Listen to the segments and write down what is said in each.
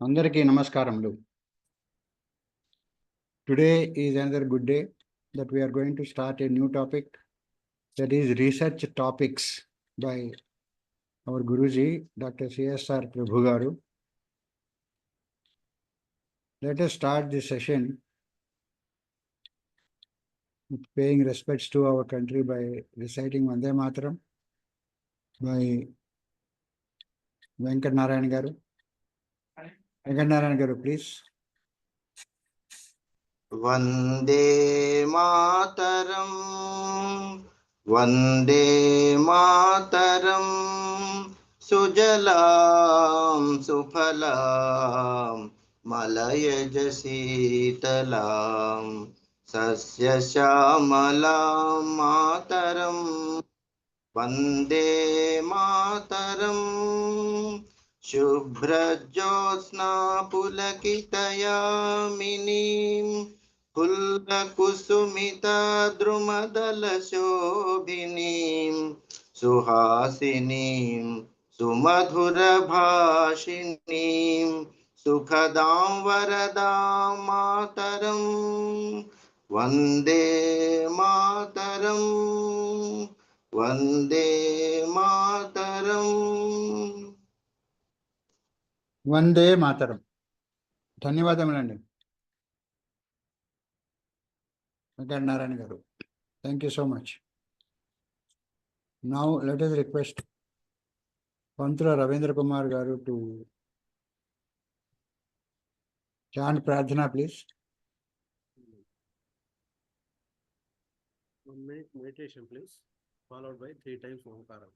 అందరికీ నమస్కారములు. Today is another good day that we are going to start a new topic, that is research topics by our Guruji, Dr. CSR Prabhu garu. Let us start this session with paying respects to our country by reciting Vande Mataram by Venkat Narayan garu. Venkat Narayan garu, please. Vande Mataram Vande Mataram Sujalam सुफलाम मलयज शीतलाम सस्यश्यामलाम मातरम वंदे मातरम शुभ्रज्योत्स्ना पुलकितयामिनीं फुल्लकुसुमिता द्रुमदलशोभिनीं सुहासिनीं सुमधुरभाषिणीं सुखदां वरदां मातरं वन्दे मातरं वन्दे मातरम्. వందే మాతరం. ధన్యవాదములండి Venkata Narayana garu. Thank you so much. Now let us request Panthula Ravindra Kumar garu to chant prarthana please. 1 minute meditation please, followed by 3 times Omkaram.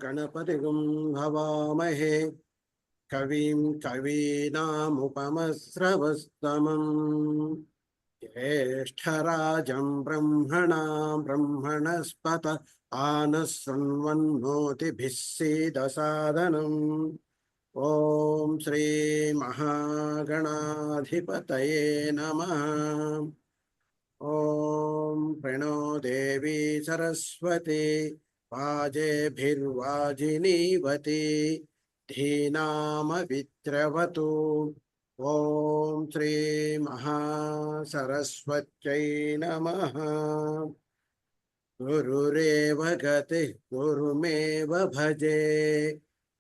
गणपतिगुं हवामहे कविं कवीनामुपमस्रवस्तमम् ज्येष्ठराजं ब्रह्मणां ब्रह्मणस्पत आनः शृण्वन्नोतिभिः सीदसादनम्। ॐ श्री महागणाधिपतये नमः। ॐ प्रणो देवी सरस्वती वाजेभिर्वाजिनीवती धीनामवित्रवतु। ॐ श्री महासरस्वत्यै नमः। गुरुरेव गतिः गुरुमेव भजे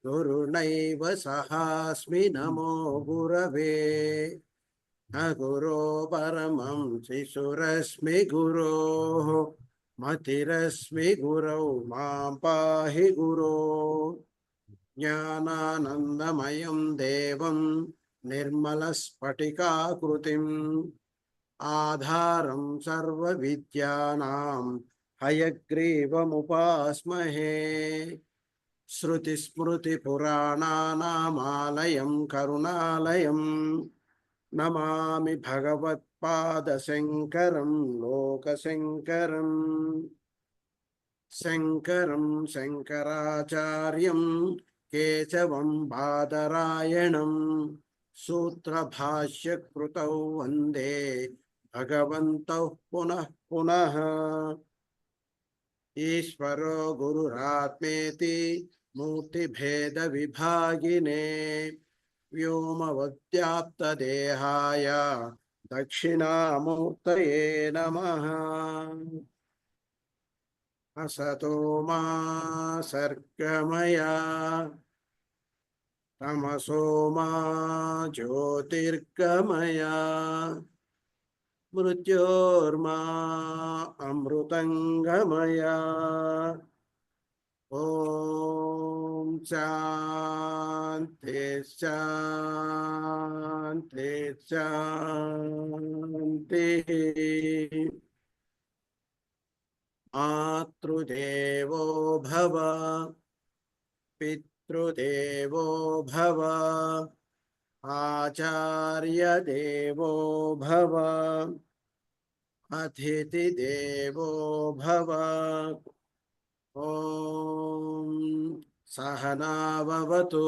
गुरुनैव सहास्मि नमो गुरवे। न गुरो परमं शिशुरस्मि गुरोः मतिरस्मि गुरौ मां पाहि गुरो ज्ञानानन्दमयं देवं निर्मलस्फटिकाकृतिम् आधारं सर्वविद्यानां हयग्रीवमुपास्महे श्रुतिस्मृतिपुराणानामालयं करुणालयं नमामि भगवत्पादशङ्करं लोकशङ्करम् शङ्करं शङ्कराचार्यं केशवं बादरायणं सूत्रभाष्यकृतौ वन्दे भगवन्तौ पुनः पुनः ईश्वरो गुरुरात्मेति मूर्तिभेदविभागिने व्योमवद्व्याप्तदेहाय दक्षिणामूर्तये नमः असतो मा सर्गमया तमसो मा ज्योतिर्गमया मृत्योर्मा अमृतङ्गमया ॐ शान्ति शान्ति शान्तिः मातृदेवो भव पितृदेवो भव आचार्यदेवो भव अतिथिदेवो भव ॐ सहना भवतु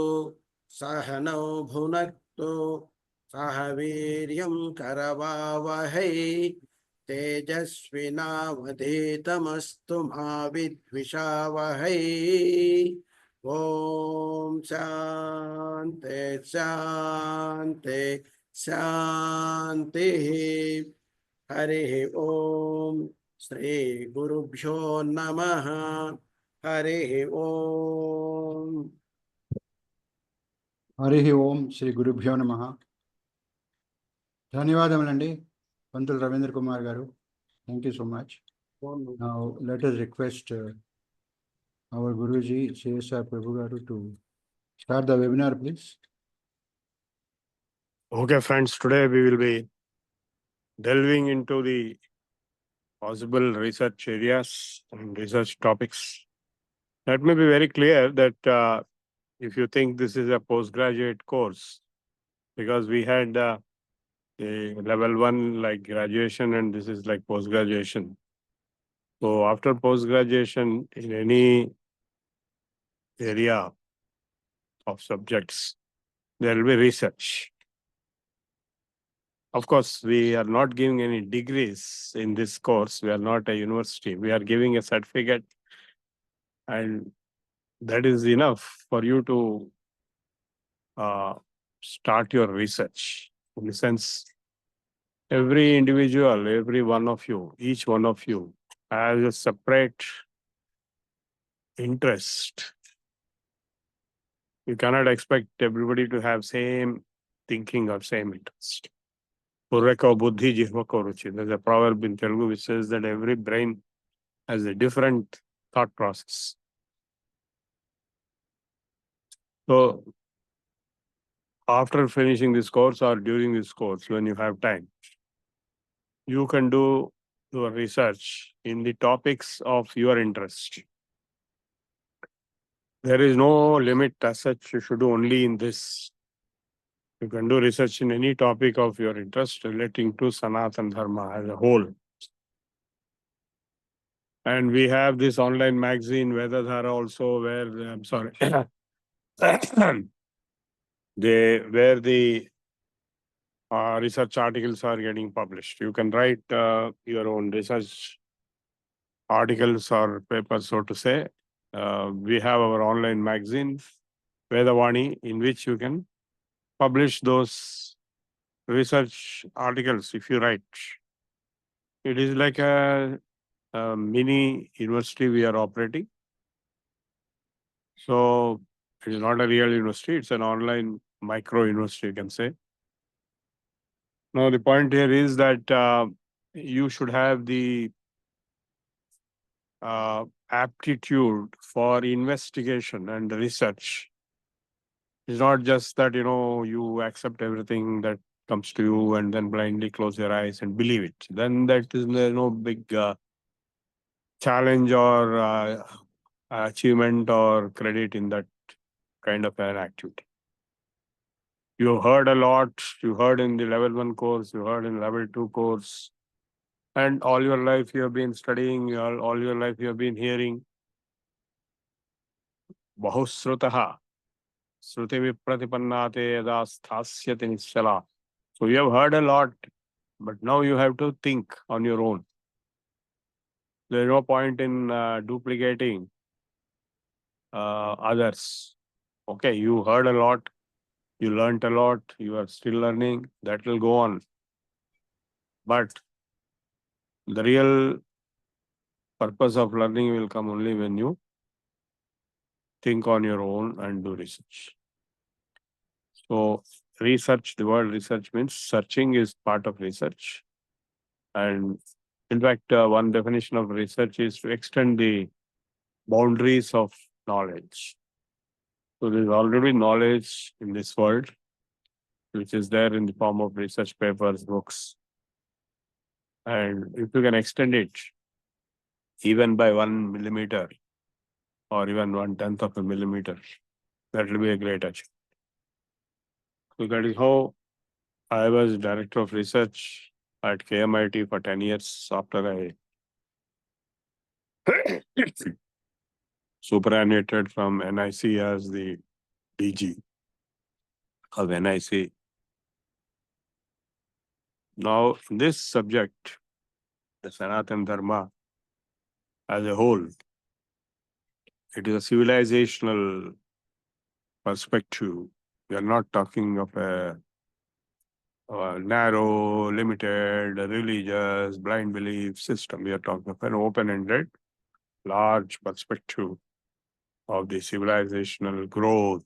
सहनौ भुनक्तु सह वीर्यं करवावहै तेजस्विनावधीतमस्तु मा विद्विषावहै ॐ शान्ति शान्ति शान्तिः हरिः ॐ श्री गुरुभ्यो नमः हरिः ॐ హరి ఓం శ్రీ గురుభ్యో నమః. ధన్యవాదములండి పంతులు రవీంద్ర కుమార్ గారు. Thank you so much. Now let us request our Guruji CSR Prabhu garu to start the webinar, please. Okay, friends, today we will be delving into the possible research areas and research topics. Let me be very clear that if you think this is a postgraduate course, because we had a level 1 like graduation and this is like post-graduation. So after post-graduation in any area of subjects, there will be research. Of course, we are not giving any degrees in this course. We are not a university. We are giving a certificate, and that is enough for you to start your research. In the sense, every individual, every one of you, each one of you has a separate interest. You cannot expect everybody to have same thinking or same interest. Purvako buddhi jihvako ruchi. There's a proverb in Telugu which says that every brain has a different thought process. So after finishing this course or during this course, when you have time, you can do your research in the topics of your interest. There is no limit as such. You should do only in this. You can do research in any topic of your interest relating to Sanatana Dharma as a whole. And we have this online magazine, Veda Dhara, also, where I'm sorry, where the research articles are getting published. You can write your own research articles or papers, so to say. We have our online magazine, Vedavani, in which you can publish those research articles if you write. It is like a mini university we are operating. So it is not a real university, it's an online micro university, you can say. Now the point here is that you should have the aptitude for investigation and research. It's not just that, you accept everything that comes to you and then blindly close your eyes and believe it. Then that is no big challenge or achievement or credit in that kind of an activity. You heard a lot, you heard in the level 1 course, you heard in level 2 course, and all your life you have been studying, all your life you have been hearing. Bahusrutaha, Sruti Vipratipannate yada sthasyati nishala. So you have heard a lot, but now you have to think on your own. There is no point in duplicating others. Okay, you heard a lot, you learnt a lot, you are still learning, that will go on. But the real purpose of learning will come only when you think on your own and do research. So research, the word research means searching is part of research. And in fact, one definition of research is to extend the boundaries of knowledge. So there is already knowledge in this world, which is there in the form of research papers, books. And if you can extend it even by 1 millimeter or even 1/10 of a millimeter, that will be a great achievement. So that is how I was director of research at KMIT for 10 years after I superannuated from NIC as the DG of NIC. Now, this subject, the Sanatana Dharma as a whole, it is a civilizational perspective. We are not talking of a narrow, limited, religious, blind belief system. We are talking of an open-ended, large perspective of the civilizational growth,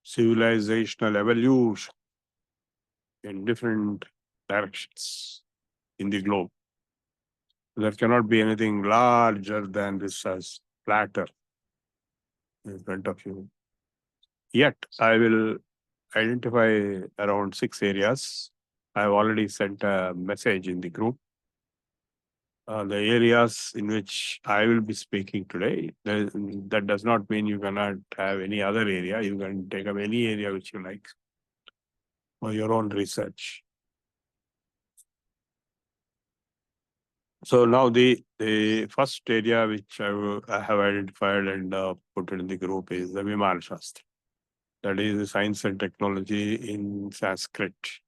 civilizational evolution in different directions in the globe. There cannot be anything larger than this as platter in front of you. Yet, I will identify around 6 areas. I have already sent a message in the group. The areas in which I will be speaking today, that does not mean you cannot have any other area. You can take up any area which you like for your own research. So now the first area which I have identified and put it in the group is the Viman Shastra. That is the science and technology in Sanskrit.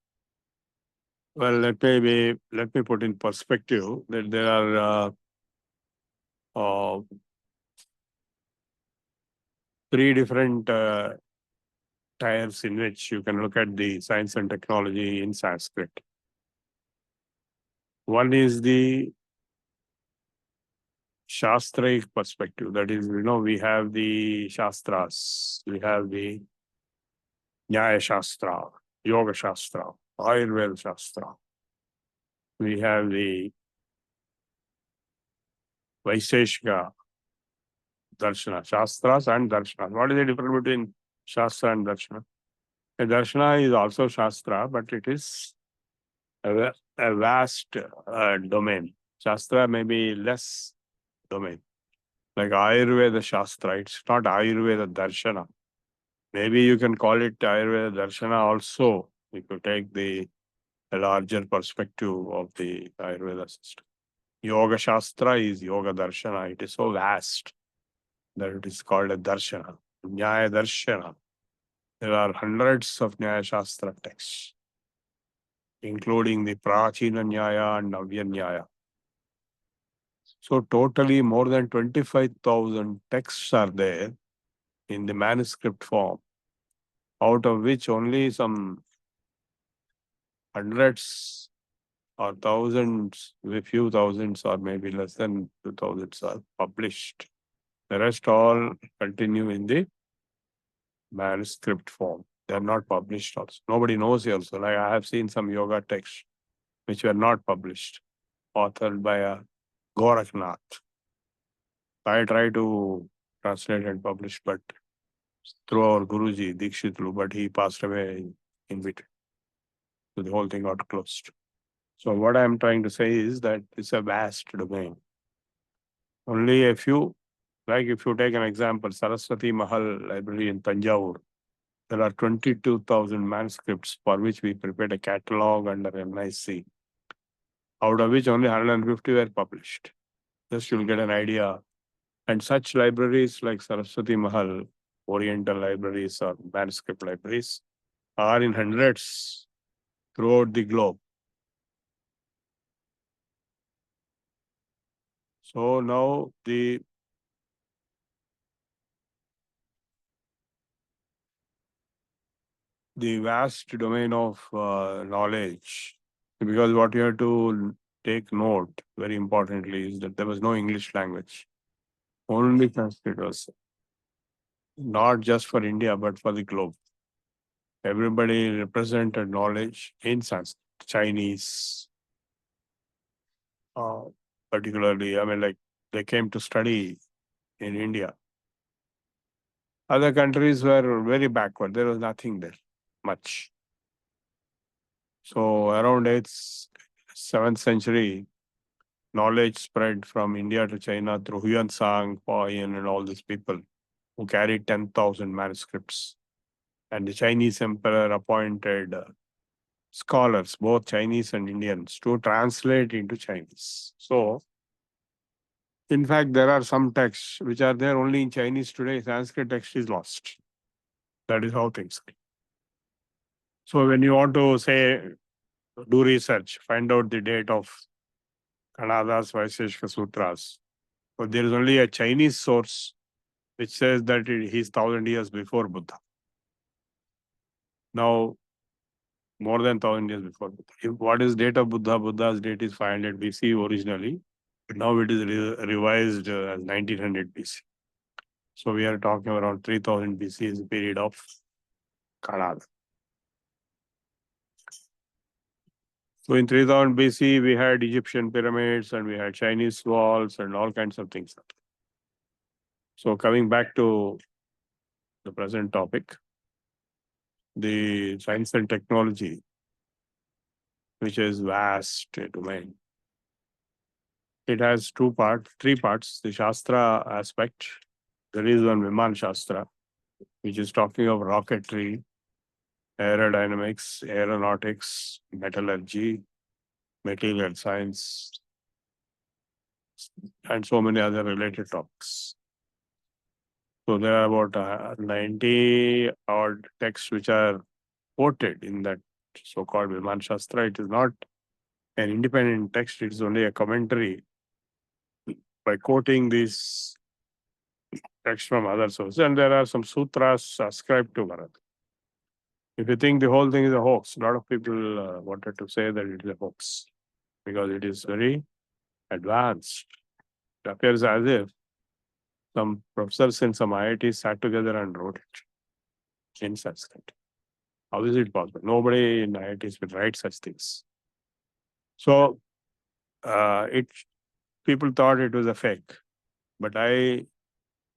Well, let me put in perspective that there are 3 different tiers in which you can look at the science and technology in Sanskrit. One is the Shastric perspective. That is, we have the Shastras, we have the Nyaya Shastra, Yoga Shastra, Ayurveda Shastra. We have the Vaiseshika Darshana, Shastras and Darshana. What is the difference between Shastra and Darshana? A Darshana is also Shastra, but it is a vast domain. Shastra may be less domain. Like Ayurveda Shastra, it's not Ayurveda Darshana. Maybe you can call it Ayurveda Darshana also, if you take a larger perspective of the Ayurveda system. Yoga Shastra is Yoga Darshana. It is so vast that it is called a Darshana. Nyaya Darshana. There are hundreds of Nyaya Shastra texts, including the Prachina Nyaya and Navya Nyaya. So totally more than 25,000 texts are there in the manuscript form, out of which only some hundreds or thousands, a few thousands or maybe less than 2,000 are published. The rest all continue in the manuscript form. They are not published also. Nobody knows also. Like I have seen some yoga texts which were not published, authored by a Gorakhnath. I try to translate and publish, but through our Guruji, Dikshitlu, but he passed away in between. So the whole thing got closed. So what I'm trying to say is that it's a vast domain. Only a few, like if you take an example, Saraswati Mahal Library in Tanjavur, there are 22,000 manuscripts for which we prepared a catalog under NIC, out of which only 150 were published. Just you'll get an idea. And such libraries like Saraswati Mahal, Oriental libraries or manuscript libraries are in hundreds throughout the globe. So now the vast domain of knowledge, because what you have to take note very importantly is that there was no English language. Only Sanskrit was, not just for India, but for the globe. Everybody represented knowledge in Sanskrit, Chinese, particularly, I mean, like they came to study in India. Other countries were very backward. There was nothing there, much. So around 8th, 7th century, knowledge spread from India to China through Huan Sang, Huayan, and all these people who carried 10,000 manuscripts. And the Chinese emperor appointed scholars, both Chinese and Indians, to translate into Chinese. So, in fact, there are some texts which are there only in Chinese today. Sanskrit text is lost. That is how things are. So when you want to say, do research, find out the date of Kanada's Vaisheshika Sutras. So there is only a Chinese source which says that he's 1,000 years before Buddha. Now, more than 1,000 years before Buddha. What is date of Buddha? Buddha's date is 500 BC originally. But now it is revised as 1900 BC. So we are talking around 3000 BC is the period of Kanada. So in 3000 BC, we had Egyptian pyramids and we had Chinese walls and all kinds of things. So coming back to the present topic, the science and technology, which is vast domain. It has three parts. The Shastra aspect, there is one Viman Shastra, which is talking of rocketry, aerodynamics, aeronautics, metallurgy, material science, and so many other related topics. So there are about 90 odd texts which are quoted in that so-called Viman Shastra. It is not an independent text, it is only a commentary by quoting these texts from other sources. And there are some sutras ascribed to Bharat. If you think the whole thing is a hoax, a lot of people wanted to say that it is a hoax because it is very advanced. It appears as if some professors in some IITs sat together and wrote it in Sanskrit. How is it possible? Nobody in IITs will write such things. So people thought it was a fake, but I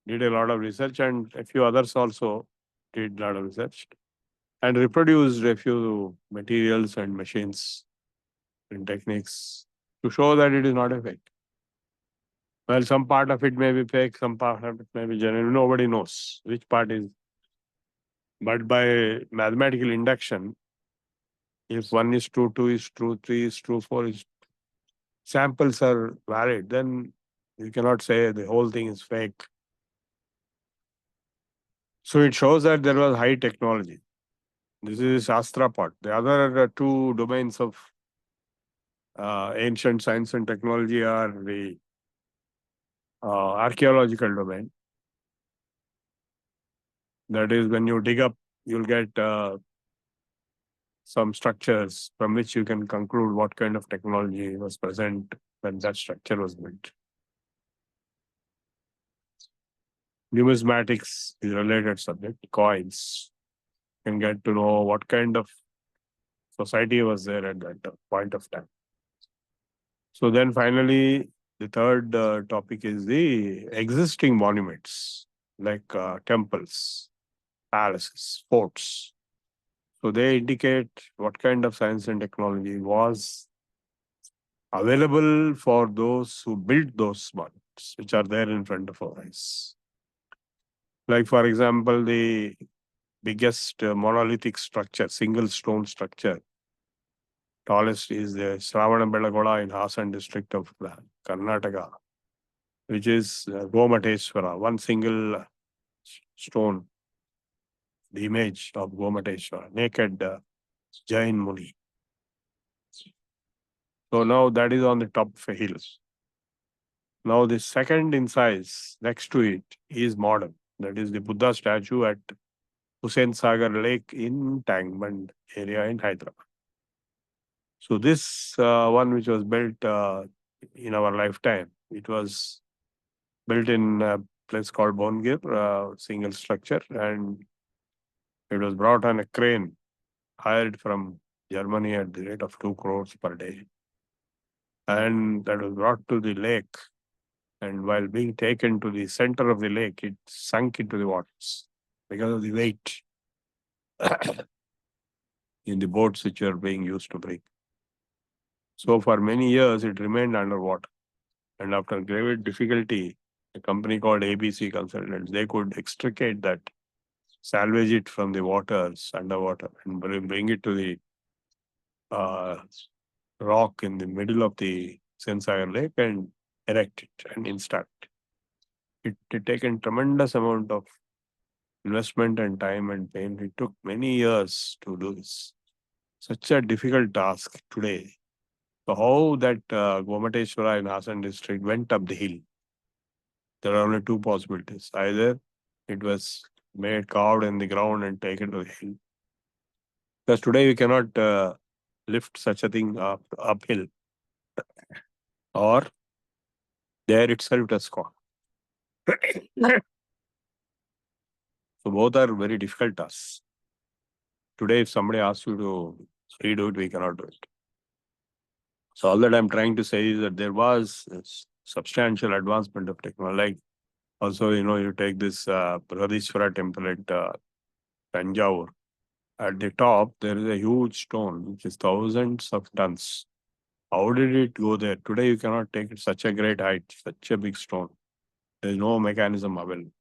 did a lot of research and a few others also did a lot of research and reproduced a few materials and machines and techniques to show that it is not a fake. Well, some part of it may be fake, some part of it may be genuine. Nobody knows which part is. But by mathematical induction, if 1 is true, 2 is true, 3 is true, 4 is samples are valid, then you cannot say the whole thing is fake. So it shows that there was high technology. This is Shastra part. The other two domains of ancient science and technology are the archaeological domain. That is, when you dig up, you'll get some structures from which you can conclude what kind of technology was present when that structure was built. Numismatics is a related subject. Coins. You can get to know what kind of society was there at that point of time. So then finally, the third topic is the existing monuments like temples, palaces, forts. So they indicate what kind of science and technology was available for those who built those monuments, which are there in front of our eyes. Like, for example, the biggest monolithic structure, single stone structure, tallest is the Shravanabelagola in Hassan district of Karnataka, which is Gomateshwara, one single stone, the image of Gomateshwara, naked Jain Muni. So now that is on the top of a hill. Now the second in size next to it is modern. That is the Buddha statue at Hussain Sagar Lake in Tangband area in Hyderabad. So this one which was built in our lifetime, it was built in a place called Bongir, single structure, and it was brought on a crane hired from Germany at the rate of 2 crores per day. And that was brought to the lake. And while being taken to the center of the lake, it sunk into the waters because of the weight in the boats which were being used to bring. So for many years, it remained underwater. And after great difficulty, a company called ABC Consultants, they could extricate that, salvage it from the waters underwater and bring it to the rock in the middle of the Sensire Lake and erect it and install it. It had taken tremendous amount of investment and time and pain. It took many years to do this. Such a difficult task today. So how that Gomateshwara in Hassan district went up the hill? There are only two possibilities. Either it was made, carved in the ground and taken to the hill. Because today we cannot lift such a thing uphill. Or there itself it has gone. So both are very difficult tasks. Today, if somebody asks you to redo it, we cannot do it. So all that I'm trying to say is that there was a substantial advancement of technology. Like also, you take this Brihadishwara temple at Tanjavur. At the top, there is a huge stone, which is thousands of tons. How did it go there? Today, you cannot take it such a great height, such a big stone. There is no mechanism available.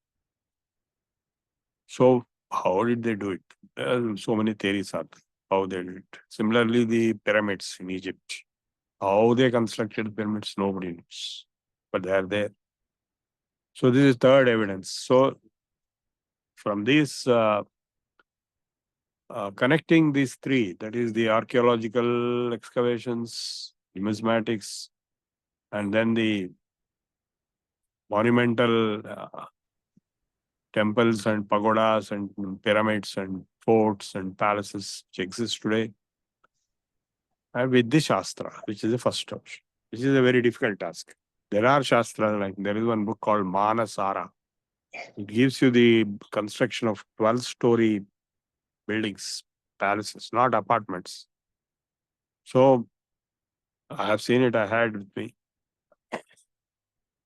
So how did they do it? So many theories are there, how they did it. Similarly, the pyramids in Egypt. How they constructed pyramids, nobody knows. But they are there. So this is third evidence. So from these, connecting these three, that is the archaeological excavations, numismatics, and then the monumental temples and pagodas and pyramids and forts and palaces which exist today, and with the Shastra, which is the first option, which is a very difficult task. There are Shastras, like there is one book called Manasara. It gives you the construction of 12-story buildings, palaces, not apartments. So I have seen it, I had with me.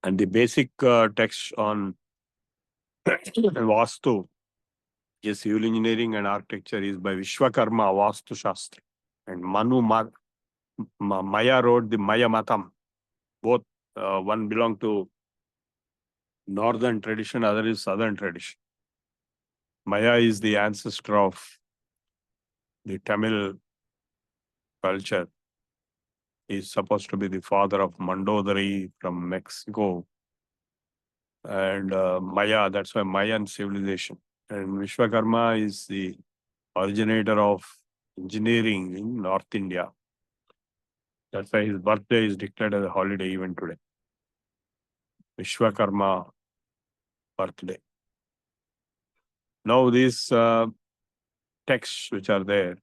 And the basic text on Vastu, yes, civil engineering and architecture, is by Vishwakarma Vastu Shastra. And Manu Maya wrote the Maya Matam. Both one belong to northern tradition, other is southern tradition. Maya is the ancestor of the Tamil culture. He is supposed to be the father of Mandodari from Mexico. And Maya, that's why Mayan civilization. And Vishwakarma is the originator of engineering in North India. That's why his birthday is declared as a holiday even today. Vishwakarma birthday. Now these texts which are there,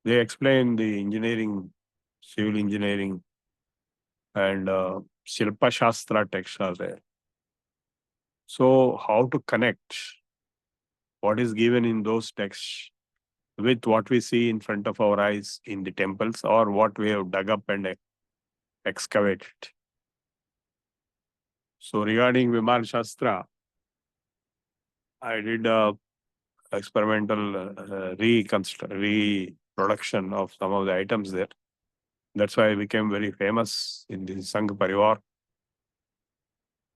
they explain the engineering, civil engineering, and Shilpa Shastra texts are there. So how to connect what is given in those texts with what we see in front of our eyes in the temples or what we have dug up and excavated. So regarding Viman Shastra, I did a experimental reproduction of some of the items there. That's why I became very famous in the Sangh Parivar.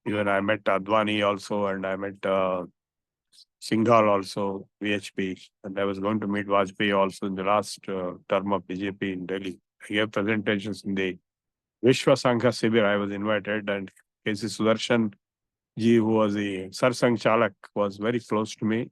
Even I met Advani also, and I met Singhal also, VHP, and I was going to meet Vajpayee also in the last term of BJP in Delhi. I gave presentations in the Vishwa Sangha Sibir. I was invited, and K.C. Sudarshan ji, who was the Sarsang Chalak, was very close to me.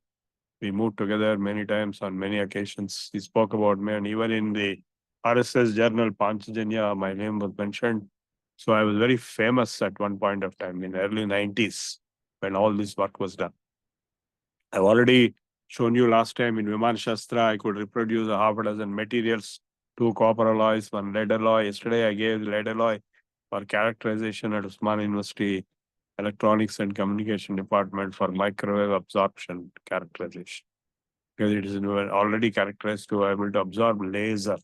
We moved together many times on many occasions. He spoke about me, and even in the RSS journal Panchajanya, my name was mentioned. So I was very famous at one point of time in early 90s when all this work was done. I've already shown you last time in Viman Shastra, I could reproduce a half a dozen materials, 2 copper alloys, 1 lead alloy. Yesterday I gave the lead alloy for characterization at Usman University Electronics and Communication Department for microwave absorption characterization. Because it is already characterized to be able to absorb laser.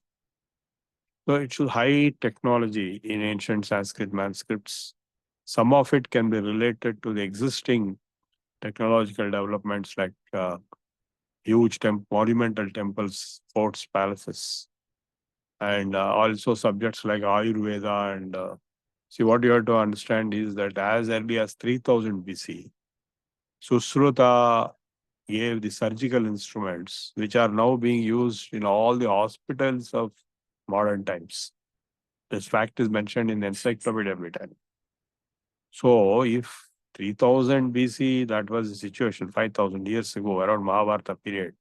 So it shows high technology in ancient Sanskrit manuscripts. Some of it can be related to the existing technological developments like huge monumental temples, forts, palaces, and also subjects like Ayurveda. And see, what you have to understand is that as early as 3000 BC, Susruta gave the surgical instruments, which are now being used in all the hospitals of modern times. This fact is mentioned in the Encyclopedia Britannica. So, if 3000 BC, that was the situation 5000 years ago, around Mahabharata period,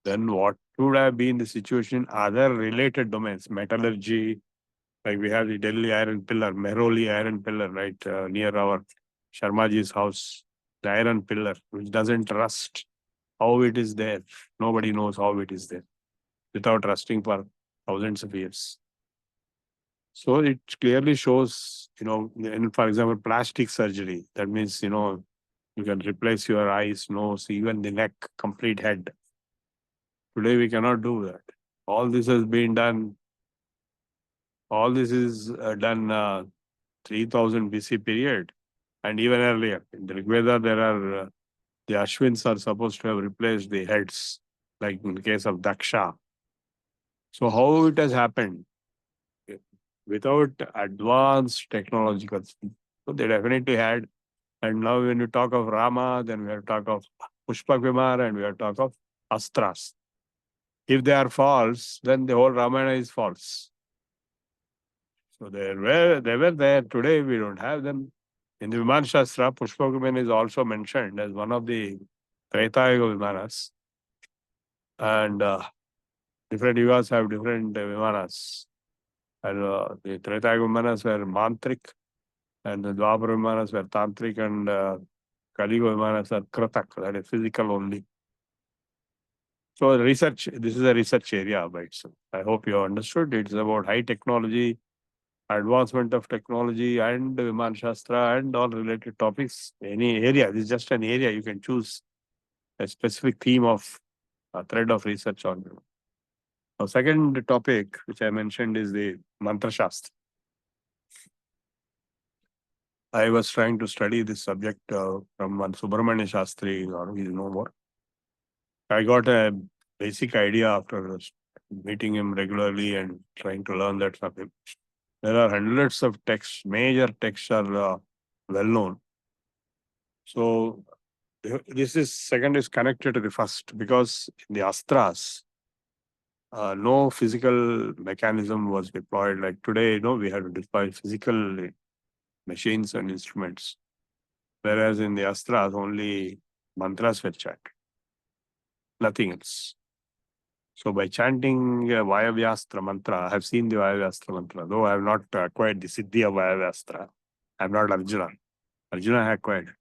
then what would have been the situation in other related domains? Metallurgy, like we have the Delhi iron pillar, Mehroli iron pillar, right, near our Sharmaji's house, the iron pillar, which doesn't rust. How it is there? Nobody knows how it is there without rusting for thousands of years. So it clearly shows, in, for example, plastic surgery. That means, you can replace your eyes, nose, even the neck, complete head. Today we cannot do that. All this has been done. All this is done 3000 BC period and even earlier. In the Rigveda, there are the Ashwins are supposed to have replaced the heads, like in the case of Daksha. So how it has happened? Without advanced technological things. So they definitely had. And now when you talk of Rama, then we have to talk of Pushpak Vimar and we have to talk of Astras. If they are false, then the whole Ramayana is false. So they were there. Today we don't have them. In the Viman Shastra, Pushpak Viman is also mentioned as one of the Treta Yuga Vimanas. And different yugas have different Vimanas. And the Treta Yuga Vimanas were Mantrik, and the Dwapara Vimanas were Tantric, and Kali Yuga Vimanas are Kratak, that is physical only. So research, this is a research area by itself. I hope you understood. It's about high technology, advancement of technology, and Viman Shastra, and all related topics. Any area, this is just an area. You can choose a specific theme of a thread of research on. Now, second topic, which I mentioned, is the Mantra Shastra. I was trying to study this subject from one Subramanya Shastri, or he is no more. I got a basic idea after meeting him regularly and trying to learn that from him. There are hundreds of texts, major texts are well known. So this is second is connected to the first, because in the Astras, no physical mechanism was deployed. Like today, we have to deploy physical machines and instruments. Whereas in the Astras, only mantras were chanted. Nothing else. So by chanting Vayavyastra mantra, I have seen the Vayavyastra mantra, though I have not acquired the Siddhi of Vayavyastra. I am not Arjuna. Arjuna had acquired.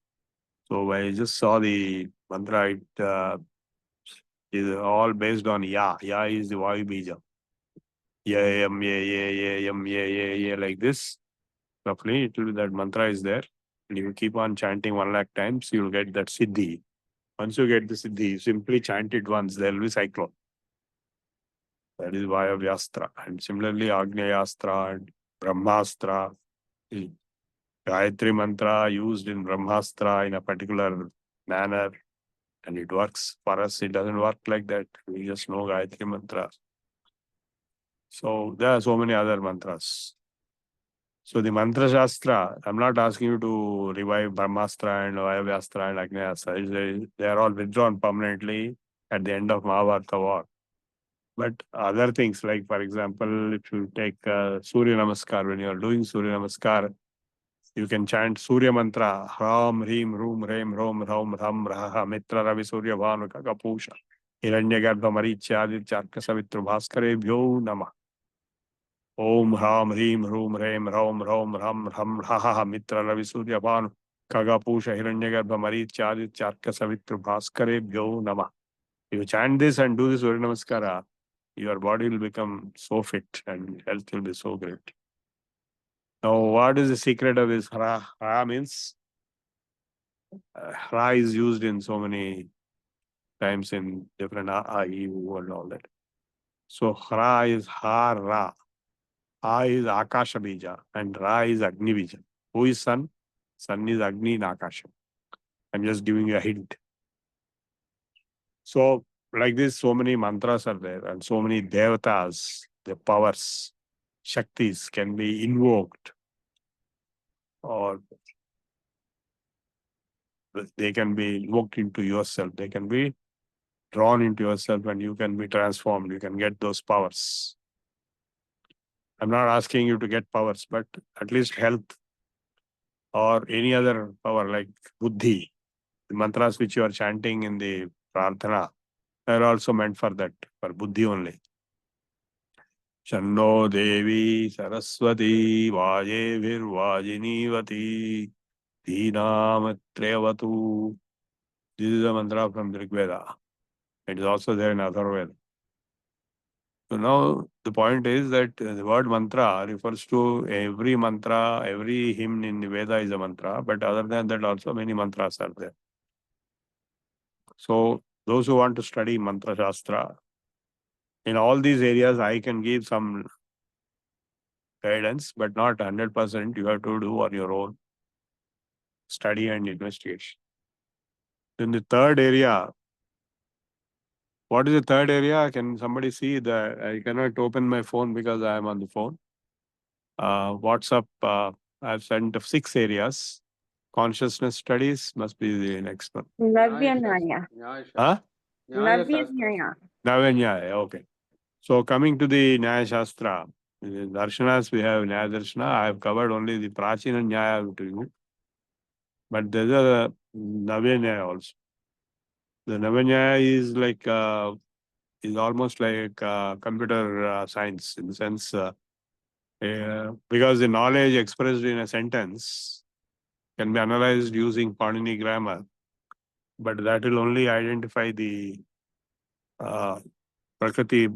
So I just saw the mantra, it is all based on Ya. Ya is the Vayu Bija. Ya, yam, yam, like this. Roughly, it will be that mantra is there. And if you keep on chanting 1 lakh times, you will get that Siddhi. Once you get the Siddhi, you simply chant it once, there will be cyclone. That is Vayavyastra. And similarly, Agneyastra and Brahmastra. Gayatri mantra used in Brahmastra in a particular manner, and it works. For us, it doesn't work like that. We just know Gayatri mantra. So there are so many other mantras. So the mantra shastra, I'm not asking you to revive Brahmastra and Vayavastra and Agnyastra. They are all withdrawn permanently at the end of Mahabharata war. But other things, like for example, if you take Surya Namaskar, when you are doing Surya Namaskar, you can chant Surya mantra, Ram, Reem, Room, Rem, Rom, Ram, Ram, Raha, Mitra, Ravi, Surya, Bhanu, Kakapusha, Hiranyagarbha, Maricha, Aditya, Arka, Savitru, Bhaskare, Bhyo, Nama. Om Ram Reem Room Rem Rom Rom Ram Ram Raha Mitra Ravi Surya Bhanu Kagapusha Hiranyagarbha Maricha Aditya Arka Savitru Bhaskare Bhyo Nama. You chant this and do this Surya Namaskara, your body will become so fit and health will be so great. Now, what is the secret of this Hra? Hra means Hra is used in so many times in different AIU and all that. So Hra is Ha Ra. Ha is Akasha Bija and Ra is Agni Bija. Who is Sun? Sun is Agni in Akasha. I'm just giving you a hint. So, like this, so many mantras are there and so many devatas, the powers, shaktis can be invoked, or they can be invoked into yourself. They can be drawn into yourself and you can be transformed. You can get those powers. I'm not asking you to get powers, but at least health or any other power like buddhi. The mantras which you are chanting in the prarthana are also meant for that, for buddhi only. Shanno Devi Saraswati Vaje Virvajinivati Dhinamatrevatu. This is a mantra from the Rig Veda. It is also there in Atharvaveda. So now the point is that the word mantra refers to every mantra, every hymn in the Veda is a mantra, but other than that also many mantras are there. So those who want to study mantra shastra, in all these areas I can give some guidance, but not 100%. You have to do on your own study and investigation. In the third area, what is the third area? Can somebody see that? I cannot open my phone because I am on the phone. WhatsApp, I've sent 6 areas. Consciousness studies must be the next one. Navyanaya. Huh? Navyanaya. Navanyaya, okay. So coming to the Nyaya Shastra, in Darshanas we have Nyaya Darshana. I have covered only the Prachina Nyaya to you. But there's a Navanyaya also. The Navanyaya is like, is almost like computer science in the sense, because the knowledge expressed in a sentence can be analyzed using Panini grammar, but that will only identify the Prakriti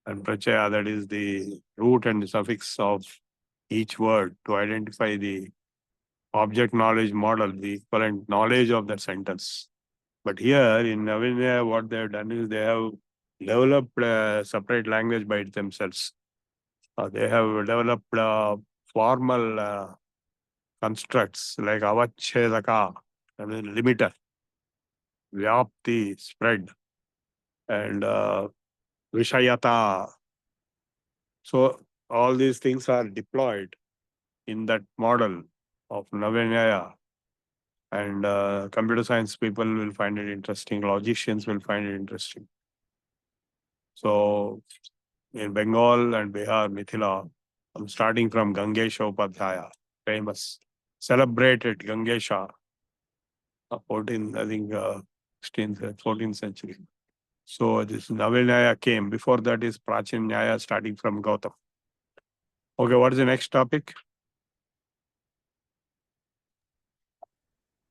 and Prachaya, that is the root and the suffix of each word, to identify the object knowledge model, the equivalent knowledge of that sentence. But here in Navanya, what they have done is they have developed a separate language by themselves. They have developed formal constructs like avachedaka, I mean limiter, vyapti, spread, and vishayata. So all these things are deployed in that model of Navanyaya, and computer science people will find it interesting, logicians will find it interesting. So in Bengal and Bihar, Mithila, I'm starting from Gangesha Upadhyaya, famous, celebrated Gangesha, 14th, I think 16th, 14th century. So this Navanyaya came. Before that is Prachin Nyaya, starting from Gautam. Okay, what is the next topic?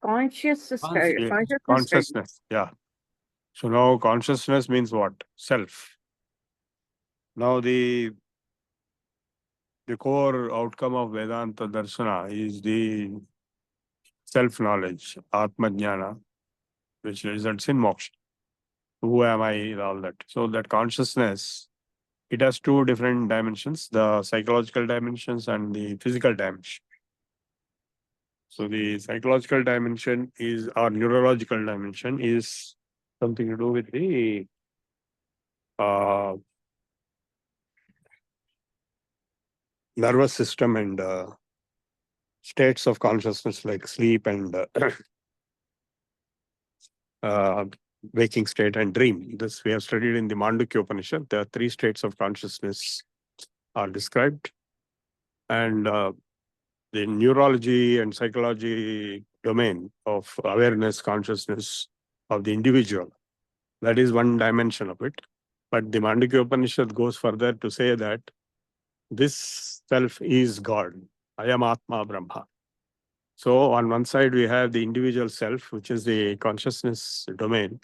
Consciousness. Yeah. So now consciousness means what? Self. Now the core outcome of Vedanta Darshana is the self-knowledge, Atma Jnana, which results in moksha. Who am I? All that. So that consciousness, it has 2 different dimensions, the psychological dimensions and the physical dimension. So the psychological dimension is, or neurological dimension is something to do with the nervous system and states of consciousness like sleep and waking state and dream. This we have studied in the Mandukya Upanishad. There are 3 states of consciousness are described. And the neurology and psychology domain of awareness, consciousness of the individual, that is one dimension of it. But the Mandukya Upanishad goes further to say that this self is God. I am Atma Brahma. So on one side, we have the individual self, which is the consciousness domain.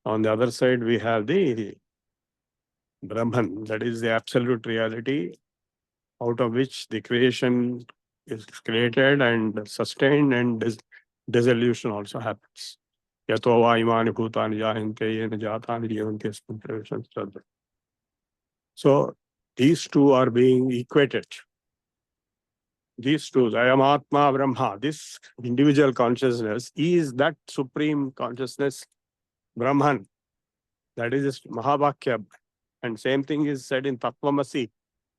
On the other side, we have the Brahman, that is the absolute reality, out of which the creation is created and sustained, and dissolution also happens. Yato va imani bhutani jayante yena jatani jivante asmin pravesham sadha. So these two are being equated. These two, I am Atma Brahma, this individual consciousness is that supreme consciousness, Brahman. That is Mahavakya. And same thing is said in Tattvamasi.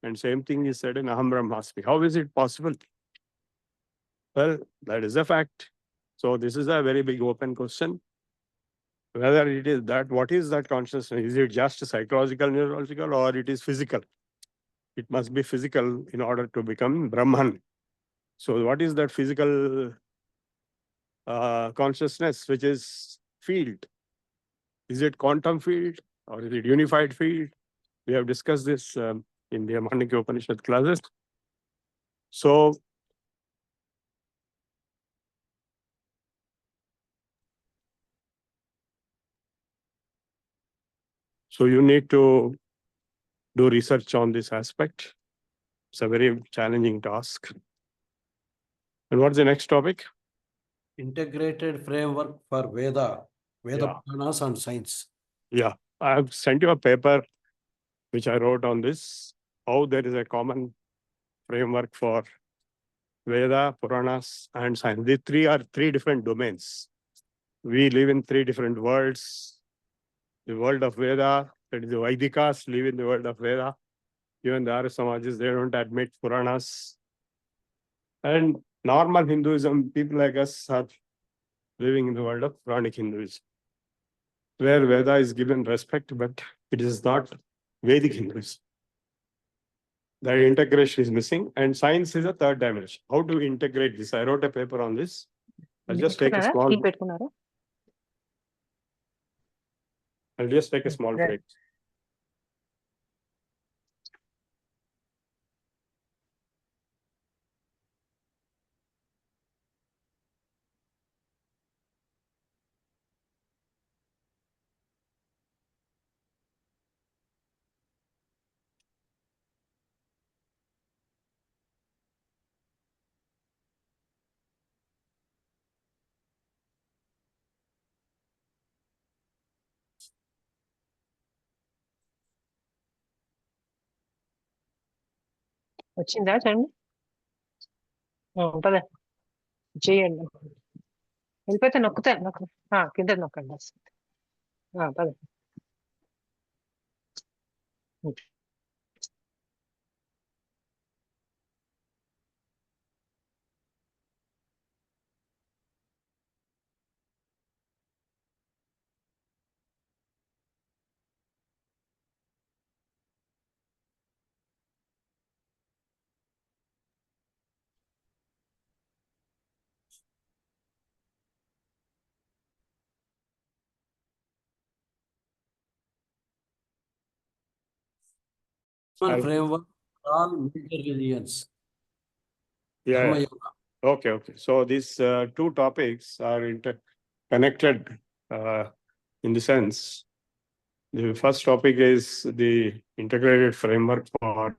And same thing is said in Aham Brahmasmi. How is it possible? Well, that is a fact. So this is a very big open question. Whether it is that, what is that consciousness? Is it just psychological, neurological, or it is physical? It must be physical in order to become Brahman. So what is that physical consciousness, which is field? Is it quantum field or is it unified field? We have discussed this in the Mandukya Upanishad classes. So you need to do research on this aspect. It's a very challenging task. And what's the next topic? Integrated framework for Veda Yeah. Puranas and science. Yeah, I have sent you a paper which I wrote on this, how there is a common framework for Veda, Puranas, and science. The 3 are 3 different domains. We live in 3 different worlds. The world of Veda, that is the Vaidikas, live in the world of Veda. Even the Arya Samajas, they don't admit Puranas. And normal Hinduism, people like us are living in the world of Puranic Hinduism, where Veda is given respect, but it is not Vedic Hinduism. That integration is missing, and science is a 3rd dimension. How do we integrate this? I wrote a paper on this. I'll just take a small break. వచ్చిందా చూడండి పద చేయండి వెళ్ళిపోతే నొక్కు కింద నొక్కండి పద One framework for all major religions. Yeah. Dharma Yoga. Okay. So these 2 topics are connected in the sense. The first topic is the integrated framework for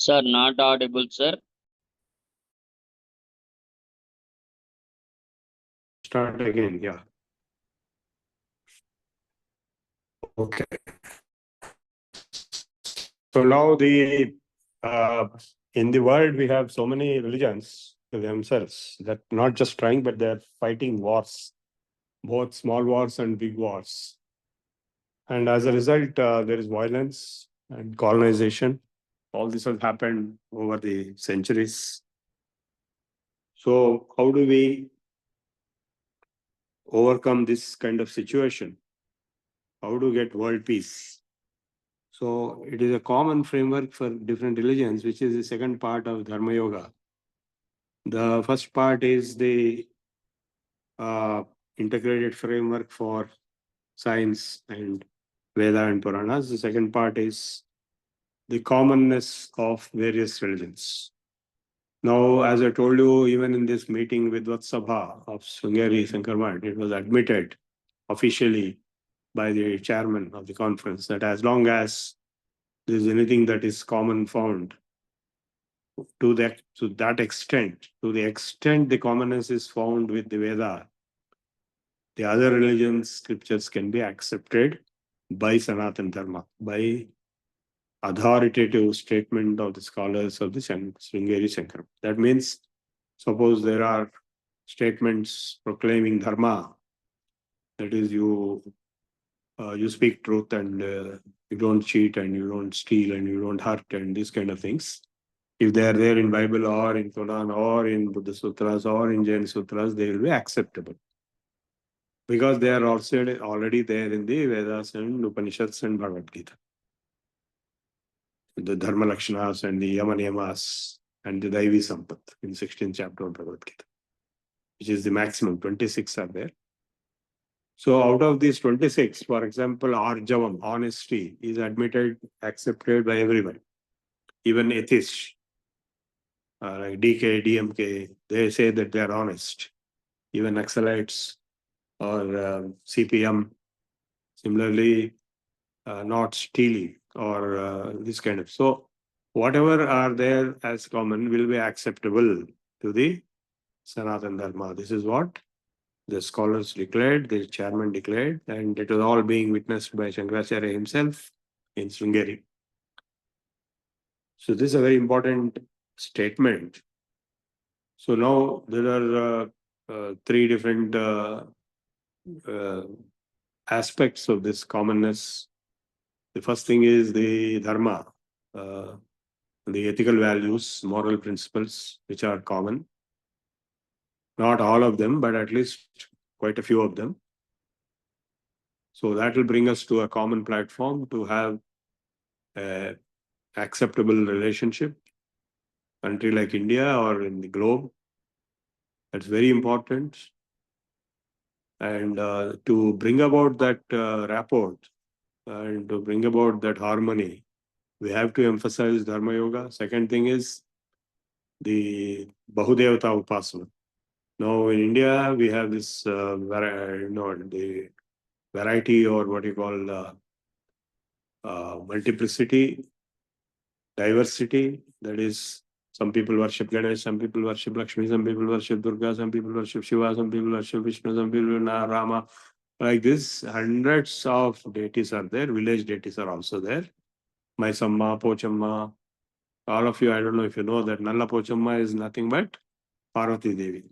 Sir, not audible, sir. Start again, yeah. Okay. So now in the world we have so many religions themselves that not just trying, but they're fighting wars, both small wars and big wars. And as a result, there is violence and colonization. All this has happened over the centuries. So how do we overcome this kind of situation? How to get world peace? So it is a common framework for different religions, which is the second part of Dharma Yoga. The first part is the integrated framework for science and Veda and Puranas. The second part is the commonness of various religions. Now, as I told you, even in this meeting with Vatsabha of Sringeri Sankarmat, it was admitted officially by the chairman of the conference that as long as there is anything that is common found, to the extent the commonness is found with the Veda, the other religions, scriptures can be accepted by Sanatana Dharma, by authoritative statement of the scholars of the Sringeri Shankara. That means, suppose there are statements proclaiming Dharma, that is, you speak truth and you don't cheat and you don't steal and you don't hurt and these kind of things. If they are there in Bible or in Quran or in Buddha Sutras or in Jain Sutras, they will be acceptable. Because they are also already there in the Vedas and Upanishads and Bhagavad Gita. The Dharma Lakshanas and the Yama Niyamas and the Daivi Sampat in 16th chapter of Bhagavad Gita, which is the maximum, 26 are there. So out of these 26, for example, Arjavam, honesty, is admitted, accepted by everyone. Even atheists, like DK, DMK, they say that they are honest. Even Naxalites or CPM, similarly, not stealing or this kind of. So whatever are there as common will be acceptable to the Sanatana Dharma. This is what the scholars declared, the chairman declared, and it was all being witnessed by Shankaracharya himself in Sringeri. So this is a very important statement. So now there are three different aspects of this commonness. The first thing is the dharma, the ethical values, moral principles, which are common. Not all of them, but at least quite a few of them. So that will bring us to a common platform to have an acceptable relationship, country like India or in the globe. That's very important. And to bring about that rapport and to bring about that harmony, we have to emphasize Dharma Yoga. Second thing is the Bahudevata Upasana. Now in India, we have this the variety or what you call multiplicity, diversity. That is, some people worship Ganesh, some people worship Lakshmi, some people worship Durga, some people worship Shiva, some people worship Vishnu, some people Rama. Like this, hundreds of deities are there. Village deities are also there. Maisamma, Pochamma. All of you, I don't know if you know that Nalla Pochamma is nothing but Parvati Devi.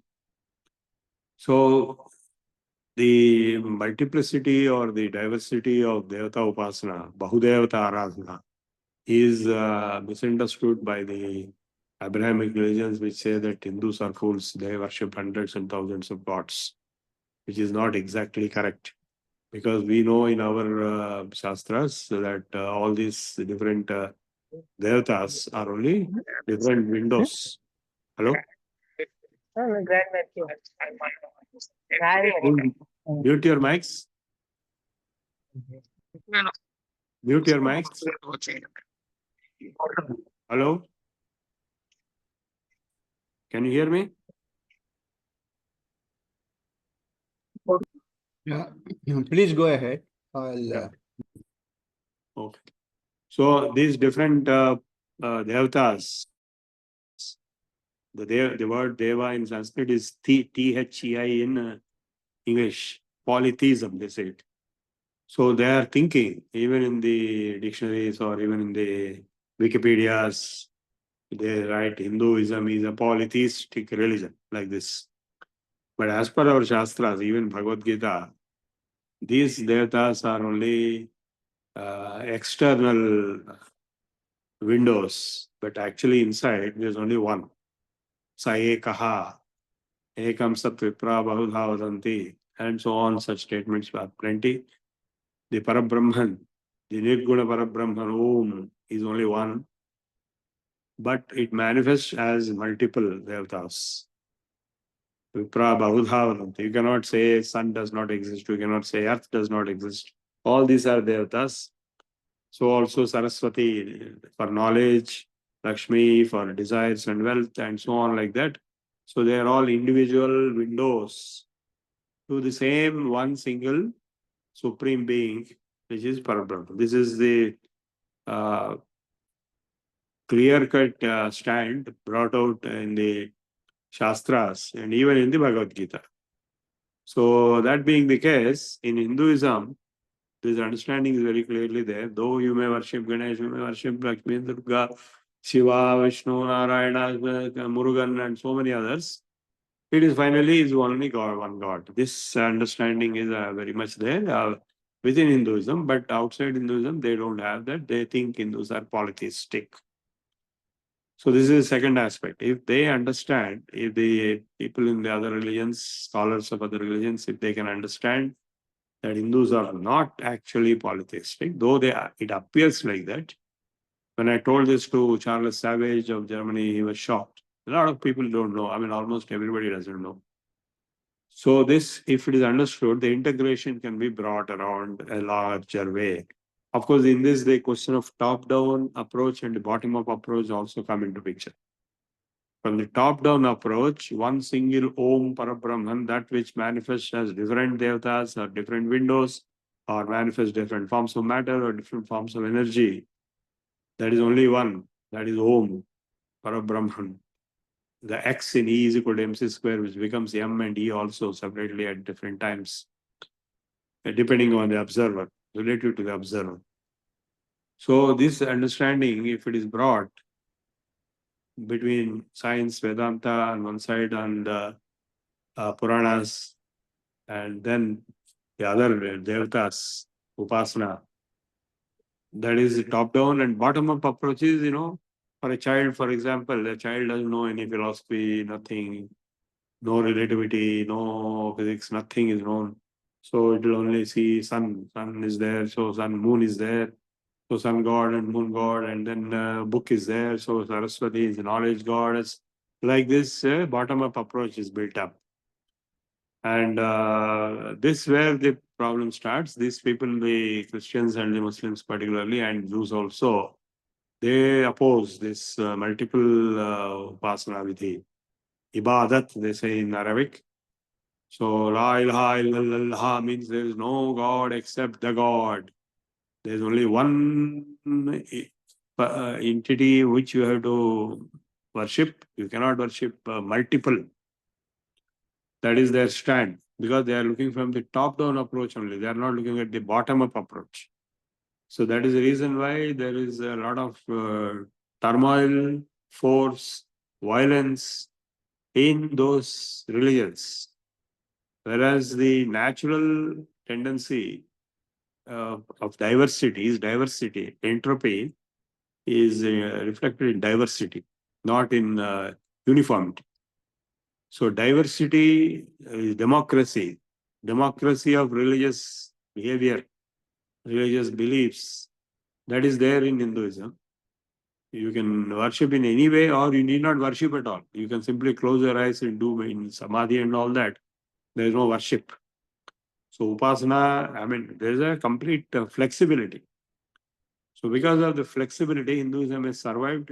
So the multiplicity or the diversity of Devata Upasana, Bahudevata Aradhana, is misunderstood by the Abrahamic religions, which say that Hindus are fools, they worship hundreds and thousands of gods, which is not exactly correct. Because we know in our Shastras that all these different Devatas are only different windows. Hello? I'm glad that you Mute your mics. Mute your mics. Hello? Can you hear me? Yeah, please go ahead. Yeah. Okay. So these different devatas, the word deva in Sanskrit is Thei in English, polytheism, they say it. So they are thinking, even in the dictionaries or even in the Wikipedias, they write Hinduism is a polytheistic religion, like this. But as per our Shastras, even Bhagavad Gita, these devatas are only external windows, but actually inside there's only one. Sa ekaha, ekam sat vipra bahudha vadanti, and so on. Such statements are plenty. The Parabrahman, the Nirguna Parabrahman, Om, is only one, but it manifests as multiple devatas. Vipra bahudha vadanti. You cannot say sun does not exist. You cannot say earth does not exist. All these are devatas. So also Saraswati for knowledge, Lakshmi for desires and wealth, and so on like that. So they are all individual windows to the same one single supreme being, which is Parabrahma. This is the clear-cut stand brought out in the Shastras and even in the Bhagavad Gita. So that being the case, in Hinduism, this understanding is very clearly there. Though you may worship Ganesh, you may worship Lakshmi, Durga, Shiva, Vishnu, Narayana, Murugan, and so many others, it is finally is only God, one God. This understanding is very much there within Hinduism, but outside Hinduism, they don't have that. They think Hindus are polytheistic. So this is the second aspect. If they understand, if the people in the other religions, scholars of other religions, if they can understand that Hindus are not actually polytheistic, though it appears like that. When I told this to Charles Savage of Germany, he was shocked. A lot of people don't know. I mean, almost everybody doesn't know. So this, if it is understood, the integration can be brought around a larger way. Of course, in this, the question of top-down approach and the bottom-up approach also come into picture. From the top-down approach, one single Om Parabrahman, that which manifests as different devatas or different windows, or manifests different forms of matter or different forms of energy, that is only one, that is Om Parabrahman. The X in E is equal to MC square, which becomes M and E also separately at different times, depending on the observer, relative to the observer. So this understanding, if it is brought between science, Vedanta on one side and Puranas, and then the other devatas, Upasana, that is top-down, and bottom-up approaches, for a child, for example, a child doesn't know any philosophy, nothing, no relativity, no physics, nothing is known. So it will only see sun is there, so sun, moon is there, so sun god and moon god, and then book is there, so Saraswati is the knowledge goddess. Like this, bottom-up approach is built up. And this where the problem starts. These people, the Christians and the Muslims particularly, and Jews also, they oppose this multiple upasana vidhi. Ibadat, they say in Arabic. So, La ilaha illallah means there is no God except the God. There is only one entity which you have to worship. You cannot worship multiple. That is their stand, because they are looking from the top-down approach only. They are not looking at the bottom-up approach. So that is the reason why there is a lot of turmoil, force, violence in those religions. Whereas the natural tendency of diversity is diversity. Entropy is reflected in diversity, not in uniformity. So diversity is democracy of religious behavior, religious beliefs, that is there in Hinduism. You can worship in any way, or you need not worship at all. You can simply close your eyes and do in samadhi and all that. There is no worship. So upasana, I mean, there is a complete flexibility. So because of the flexibility, Hinduism has survived,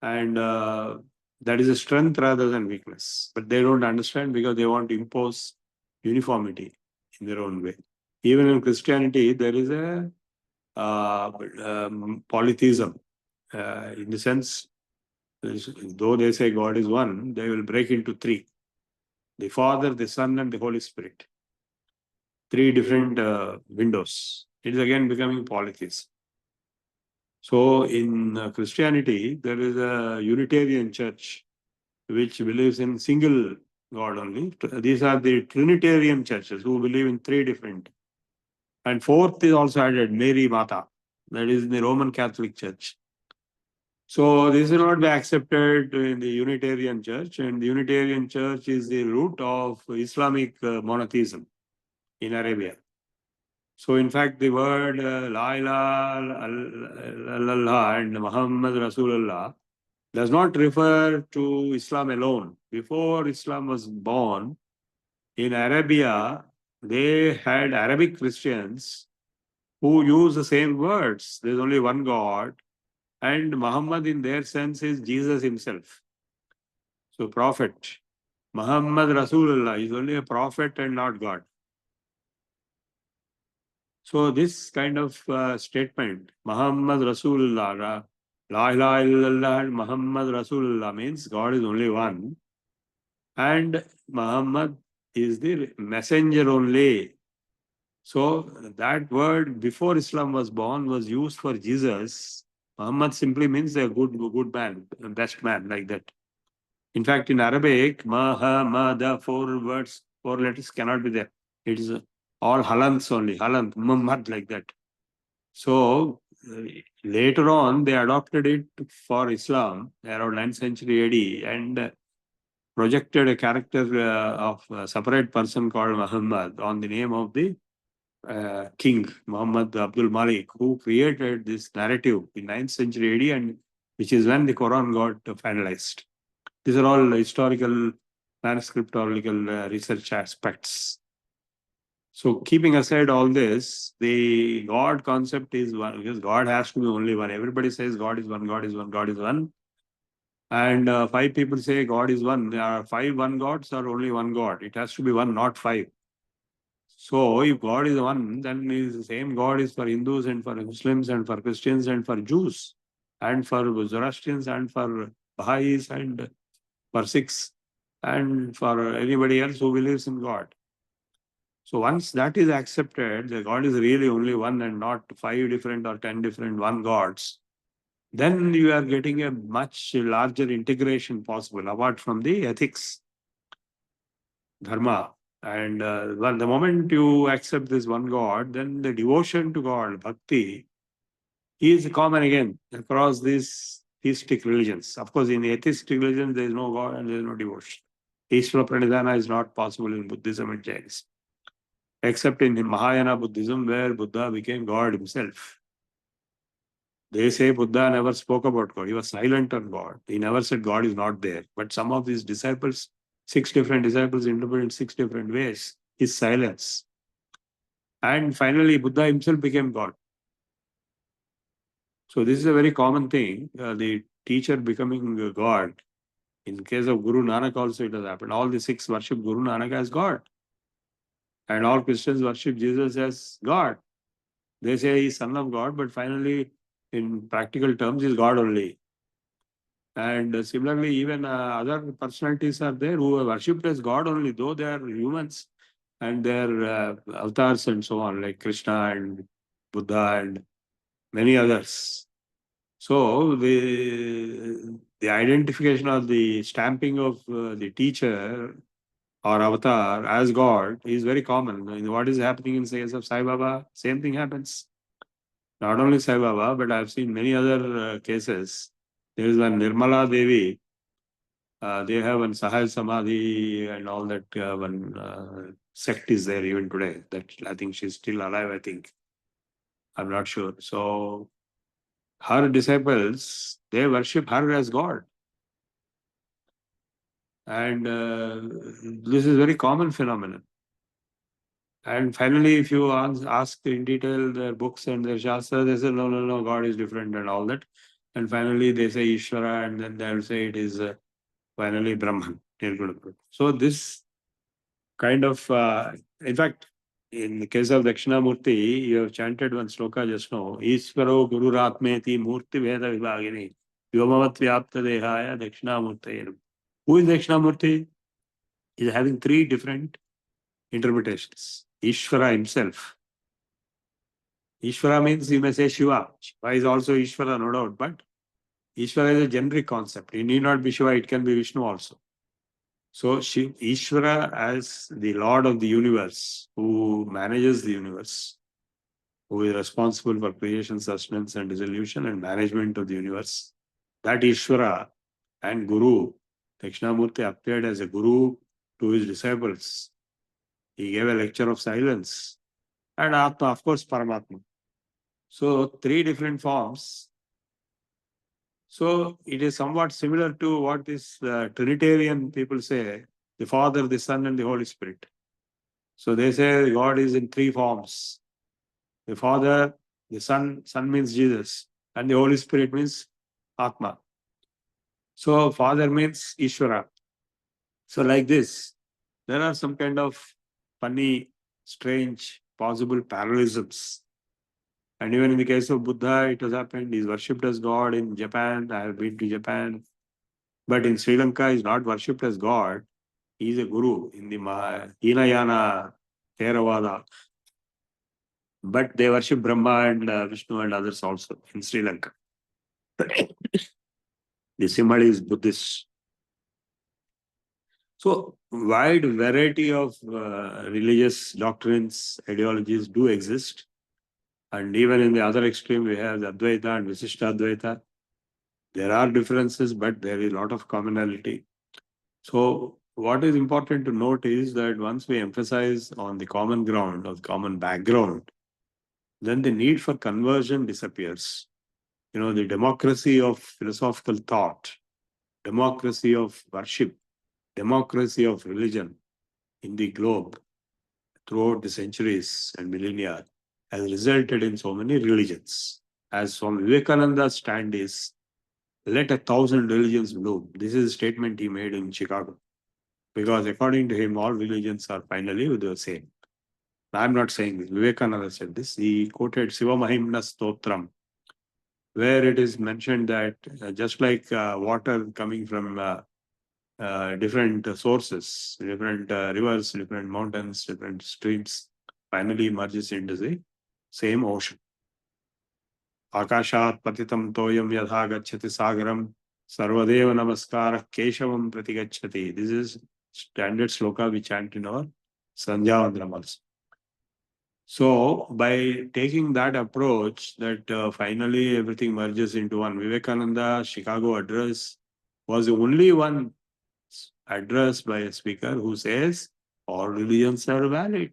and that is a strength rather than weakness. But they don't understand because they want to impose uniformity in their own way. Even in Christianity, there is a polytheism. In the sense, though they say God is one, they will break into three. the Father, the Son, and the Holy Spirit. Three different windows. It is again becoming polytheism. So in Christianity, there is a Unitarian church which believes in single God only. These are the Trinitarian churches who believe in three different. And fourth is also added, Mary Mata. That is the Roman Catholic Church. So this will not be accepted in the Unitarian Church, and the Unitarian Church is the root of Islamic monotheism in Arabia. So in fact, the word La ilaha illallah and Muhammad Rasulullah does not refer to Islam alone. Before Islam was born, in Arabia, they had Arabic Christians who use the same words. There's only one God. And Muhammad in their sense is Jesus himself. So prophet. Muhammad Rasulullah is only a prophet and not God. So this kind of statement, Muhammad Rasulullah, La ilaha illallah and Muhammad Rasulullah means God is only one. And Muhammad is the messenger only. So that word before Islam was born was used for Jesus. Muhammad simply means a good man, best man, like that. In fact, in Arabic, Muhammad, four words, four letters cannot be there. It is all halants only, halant, Muhammad, like that. So later on, they adopted it for Islam around 9th century AD and projected a character of a separate person called Muhammad on the name of the king, Muhammad Abdul Malik, who created this narrative in 9th century AD, and which is when the Quran got finalized. These are all historical, manuscriptorical research aspects. So keeping aside all this, the God concept is one, because God has to be only one. Everybody says God is one, God is one, God is one. And five people say God is one. There are five one gods or only one God. It has to be one, not five. So if God is one, then the same God is for Hindus and for Muslims and for Christians and for Jews and for Zoroastrians and for Baha'is and for Sikhs and for anybody else who believes in God. So once that is accepted, the God is really only one and not five different or 10 different one gods, then you are getting a much larger integration possible apart from the ethics, dharma. And well, the moment you accept this one God, then the devotion to God, bhakti, is common again across these theistic religions. Of course, in atheistic religions, there is no God and there is no devotion. Ishvara Pranidhana is not possible in Buddhism and Jainism, except in Mahayana Buddhism, where Buddha became God himself. They say Buddha never spoke about God. He was silent on God. He never said God is not there. But some of his disciples, 6 different disciples, interpreted in 6 different ways his silence. And finally, Buddha himself became God. So this is a very common thing, the teacher becoming God. In case of Guru Nanak also it has happened. All the 6 worship Guru Nanak as God. And all Christians worship Jesus as God. They say he's son of God, but finally, in practical terms, he's God only. And similarly, even other personalities are there who are worshipped as God only, though they are humans and their avatars and so on, like Krishna and Buddha and many others. So the identification of the stamping of the teacher or avatar as God is very common. What is happening in case of Sai Baba? Same thing happens. Not only Sai Baba, but I've seen many other cases. There is one Nirmala Devi. They have one Sahaj Samadhi and all that. One sect is there even today. That I think she's still alive. I think I'm not sure. So her disciples, they worship her as God. And this is a very common phenomenon. And finally, if you ask in detail their books and their Shastra, they say, no, God is different and all that. And finally, they say Ishvara, and then they'll say it is finally Brahman. So this kind of, in fact, in the case of Dakshinamurti, you have chanted one sloka just now, Ishvaro Guru Ratmeti Murti Veda Vibhagini Yomavat Vyapta Dehaya Dakshinamurti. Who is Dakshinamurti? is having three different interpretations. Ishvara himself. Ishvara means you may say Shiva. Shiva is also Ishvara, no doubt, but Ishvara is a generic concept. It need not be Shiva, it can be Vishnu also. So Ishvara as the Lord of the universe, who manages the universe, who is responsible for creation, sustenance and dissolution and management of the universe. That Ishvara and Guru, Dakshinamurti appeared as a Guru to his disciples. He gave a lecture of silence. And Atma, of course, Paramatma. So three different forms. So it is somewhat similar to what this Trinitarian people say, the Father, the Son and the Holy Spirit. So they say God is in three forms. The Father, the Son means Jesus, and the Holy Spirit means Atma. So Father means Ishvara. So like this, there are some kind of funny, strange, possible parallelisms. And even in the case of Buddha, it has happened. He is worshipped as God in Japan. I have been to Japan. But in Sri Lanka, he is not worshipped as God. He is a guru in the Hinayana Theravada. But they worship Brahma and Vishnu and others also in Sri Lanka. The symbol is Buddhist. So, wide variety of religious doctrines, ideologies do exist. And even in the other extreme, we have the Advaita and Visishtadvaita. There are differences, but there is a lot of commonality. So, what is important to note is that once we emphasize on the common ground or the common background, then the need for conversion disappears. You know, the democracy of philosophical thought, democracy of worship, democracy of religion in the globe throughout the centuries and millennia has resulted in so many religions. As Swami Vivekananda's stand is, let 1,000 religions bloom. This is a statement he made in Chicago. Because according to him, all religions are finally the same. I'm not saying this. Vivekananda said this. He quoted Siva Mahimna Stotram, where it is mentioned that just like water coming from different sources, different rivers, different mountains, different streams, finally merges into the same ocean. Akashat patitam toyam yadha gacchati sagaram sarvadeva namaskara keshavam pratigacchati. This is standard sloka we chant in our Sandhya Vandana also. So, by taking that approach, that finally everything merges into one, Vivekananda Chicago address was the only one address by a speaker who says all religions are valid.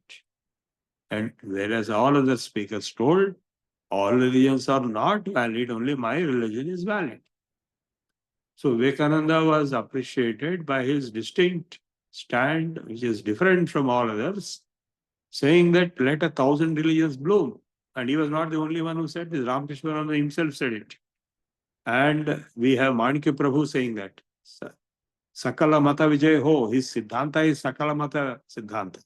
And whereas all other speakers told all religions are not valid, only my religion is valid. So Vivekananda was appreciated by his distinct stand, which is different from all others, saying that let 1,000 religions bloom. And he was not the only one who said this. Ramakrishna himself said it. And we have Manikya Prabhu saying that. Sakala Mata Vijay Ho, his Siddhanta is Sakala Mata Siddhanta.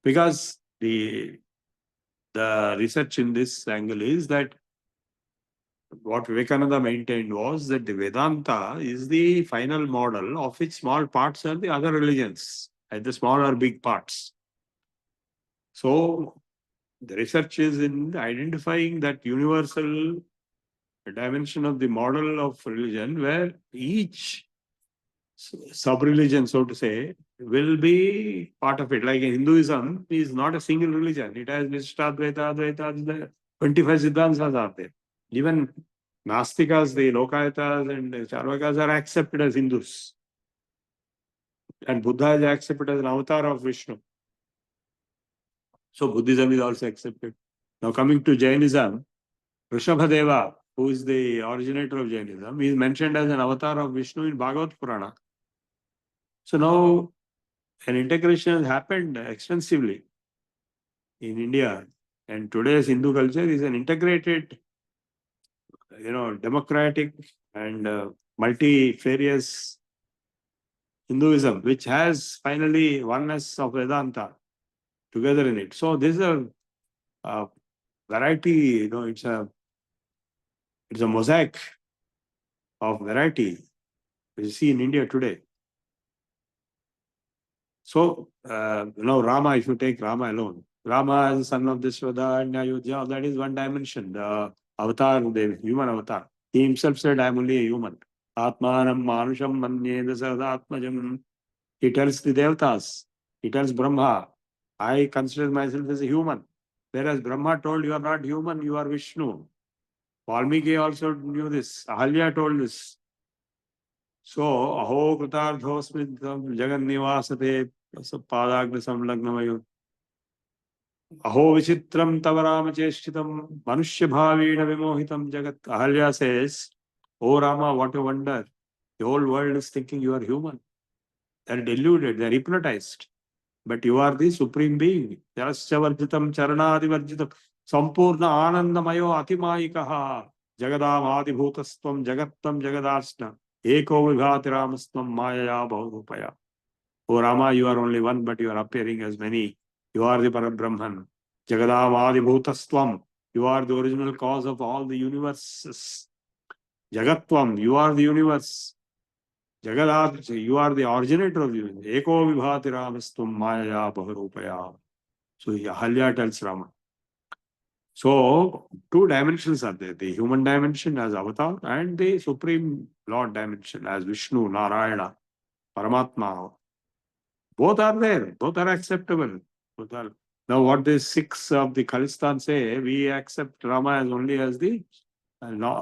Because the research in this angle is that what Vivekananda maintained was that the Vedanta is the final model of which small parts are the other religions, either small or big parts. So the research is in identifying that universal dimension of the model of religion where each sub-religion, so to say, will be part of it. Like Hinduism is not a single religion. It has Vishishtadvaita, Advaita, 25 Siddhantas are there. Even Nastikas, the Lokayatas and Charvakas are accepted as Hindus. And Buddha is accepted as an avatar of Vishnu. So Buddhism is also accepted. Now coming to Jainism, Rishabhadeva, who is the originator of Jainism, is mentioned as an avatar of Vishnu in Bhagavad Purana. So now an integration has happened extensively in India. And today's Hindu culture is an integrated, democratic and multifarious Hinduism, which has finally oneness of Vedanta together in it. So this is a variety, it's a mosaic of variety which you see in India today. So, Rama, if you take Rama alone, Rama is the son of Dishwada and Ayodhya, that is one dimension, the avatar, the human avatar. He himself said, I am only a human. Atmanam Manusham Manye Dasadatmajam. He tells the Devatas, he tells Brahma, I consider myself as a human. Whereas Brahma told, you are not human, you are Vishnu. Valmiki also knew this. Ahalya told this. So, Aho Kritardhosmidam Jagan Nivasate Padagna Samlagnamayu. Aho Vichitram Tavarama Cheshchitam Manushya Bhavina Vimohitam Jagat. Ahalya says, Oh Rama, what a wonder. The whole world is thinking you are human. They are deluded, they are hypnotized. But you are the supreme being. Jarasya Varjitam Charanadi Varjitam Sampurna Anandamayo Atimayikaha Jagadam Adibhutastam Jagattam Jagadarsna Eko Vibhatiramastam Mayaya Bhavupaya. O Rama, you are only one, but you are appearing as many. You are the Parabrahman. Jagadam Adibhutastam. You are the original cause of all the universes. Jagatvam, you are the universe. Jagadad, you are the originator of the universe. Eko Vibhatiramastam Mayaya Bhavupaya. So Ahalya tells Rama. So two dimensions are there. The human dimension as avatar and the supreme Lord dimension as Vishnu, Narayana, Paramatma. Both are there. Both are acceptable. Both are. Now what the Sikhs of the Khalistan say, we accept Rama as only as the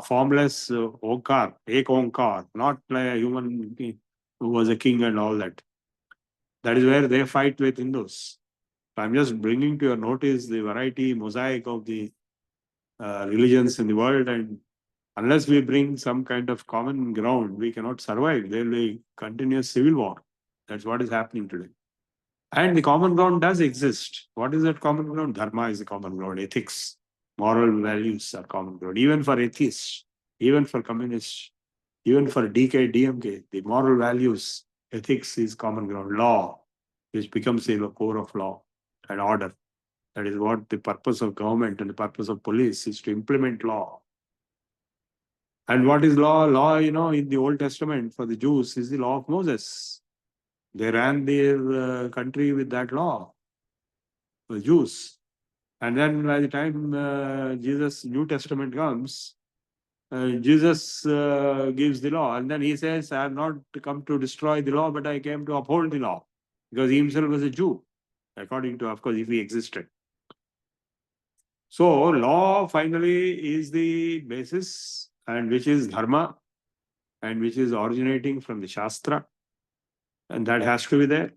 formless Onkar, Ek Onkar, not like a human being who was a king and all that. That is where they fight with Hindus. I'm just bringing to your notice the variety, mosaic of the religions in the world, and unless we bring some kind of common ground, we cannot survive. There will be continuous civil war. That's what is happening today. And the common ground does exist. What is that common ground? Dharma is the common ground. Ethics, moral values are common ground. Even for atheists, even for communists, even for DK, DMK, the moral values, ethics is common ground. Law, which becomes the core of law and order. That is what the purpose of government and the purpose of police is, to implement law. And what is law? Law, in the Old Testament for the Jews is the law of Moses. They ran their country with that law, the Jews. And then by the time Jesus' New Testament comes, Jesus gives the law. And then he says, I have not come to destroy the law, but I came to uphold the law. Because he himself was a Jew, according to, of course, if he existed. So law finally is the basis, and which is dharma, and which is originating from the Shastra, and that has to be there.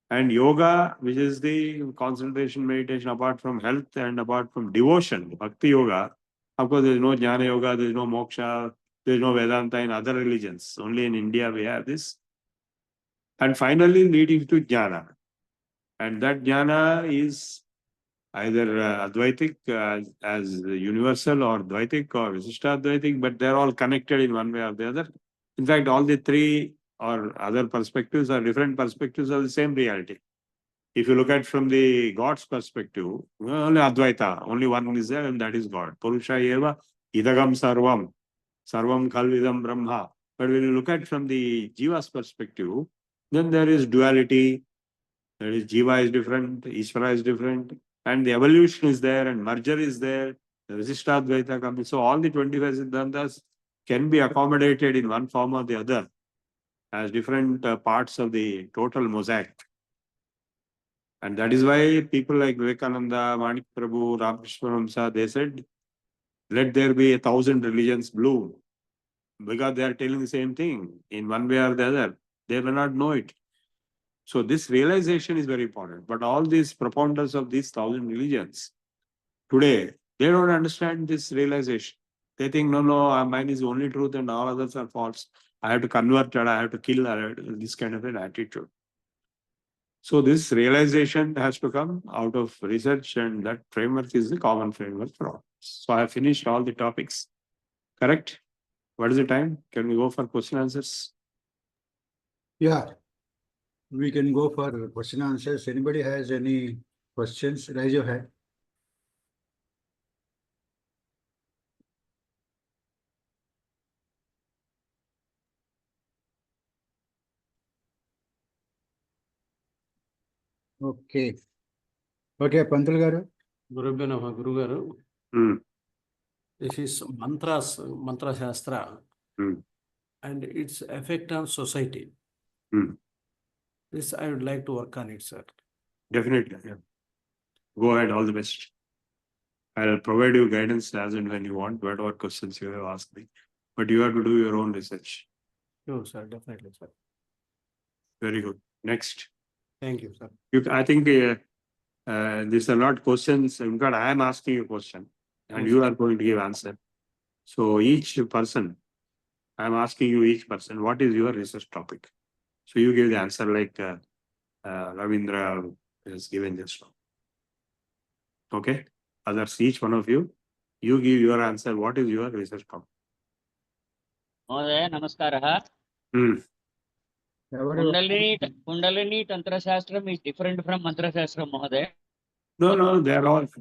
And yoga, which is the concentration meditation apart from health and apart from devotion, bhakti yoga. Of course, there is no jnana yoga, there is no moksha, there is no Vedanta in other religions. Only in India we have this. And finally leading to jnana. And that jnana is either Advaitic as universal, or Dvaitic or Visishtadvaitic, but they're all connected in one way or the other. In fact, all the three or other perspectives are different perspectives of the same reality. If you look at from the God's perspective, only Advaita, only one is there, and that is God. Purusha eva idagam sarvam, sarvam khalvidam brahma. But when you look at from the Jiva's perspective, then there is duality. That is, Jiva is different, Ishvara is different, and the evolution is there, and merger is there, the Visishtadvaita comes. So all the 25 Siddhantas can be accommodated in one form or the other as different parts of the total mosaic. And that is why people like Vivekananda, Manik Prabhu, Ramakrishna Paramhansa, they said, let there be 1,000 religions bloom. Because they are telling the same thing in one way or the other. They may not know it. So this realization is very important. But all these propounders of these 1,000 religions, today, they don't understand this realization. They think, no, mine is the only truth and all others are false. I have to convert, and I have to kill, this kind of an attitude. So this realization has to come out of research, and that framework is the common framework for all. So I have finished all the topics. Correct? What is the time? Can we go for question answers? Yeah, we can go for question answers. Anybody has any questions? Raise your hand. Okay okay Pantulu garu. Gurubhyo Namaha, Guru Garu. Hmm. This is mantras, mantra shastra, Hmm. and its effect on society. Hmm. This I would like to work on it, sir. Definitely. Yeah. Go ahead. All the best. I'll provide you guidance as and when you want, whatever questions you have asked me. But you have to do your own research. Sure, sir, definitely, sir. Very good. Next. Thank you, sir. I think these are not questions. In fact, I am asking you a question and Yes, you sir. are going to give answer. So each person, I am asking you each person, what is your research topic? So you give the answer like Ravindra has given just now. Okay? Others, each one of you, you give your answer. What is your research topic? महोदय नमस्कारः Hmm. ఎవరు kundalini तन्त्रशास्त्रम् is different from मन्त्रशास्त्रं महोदय. No,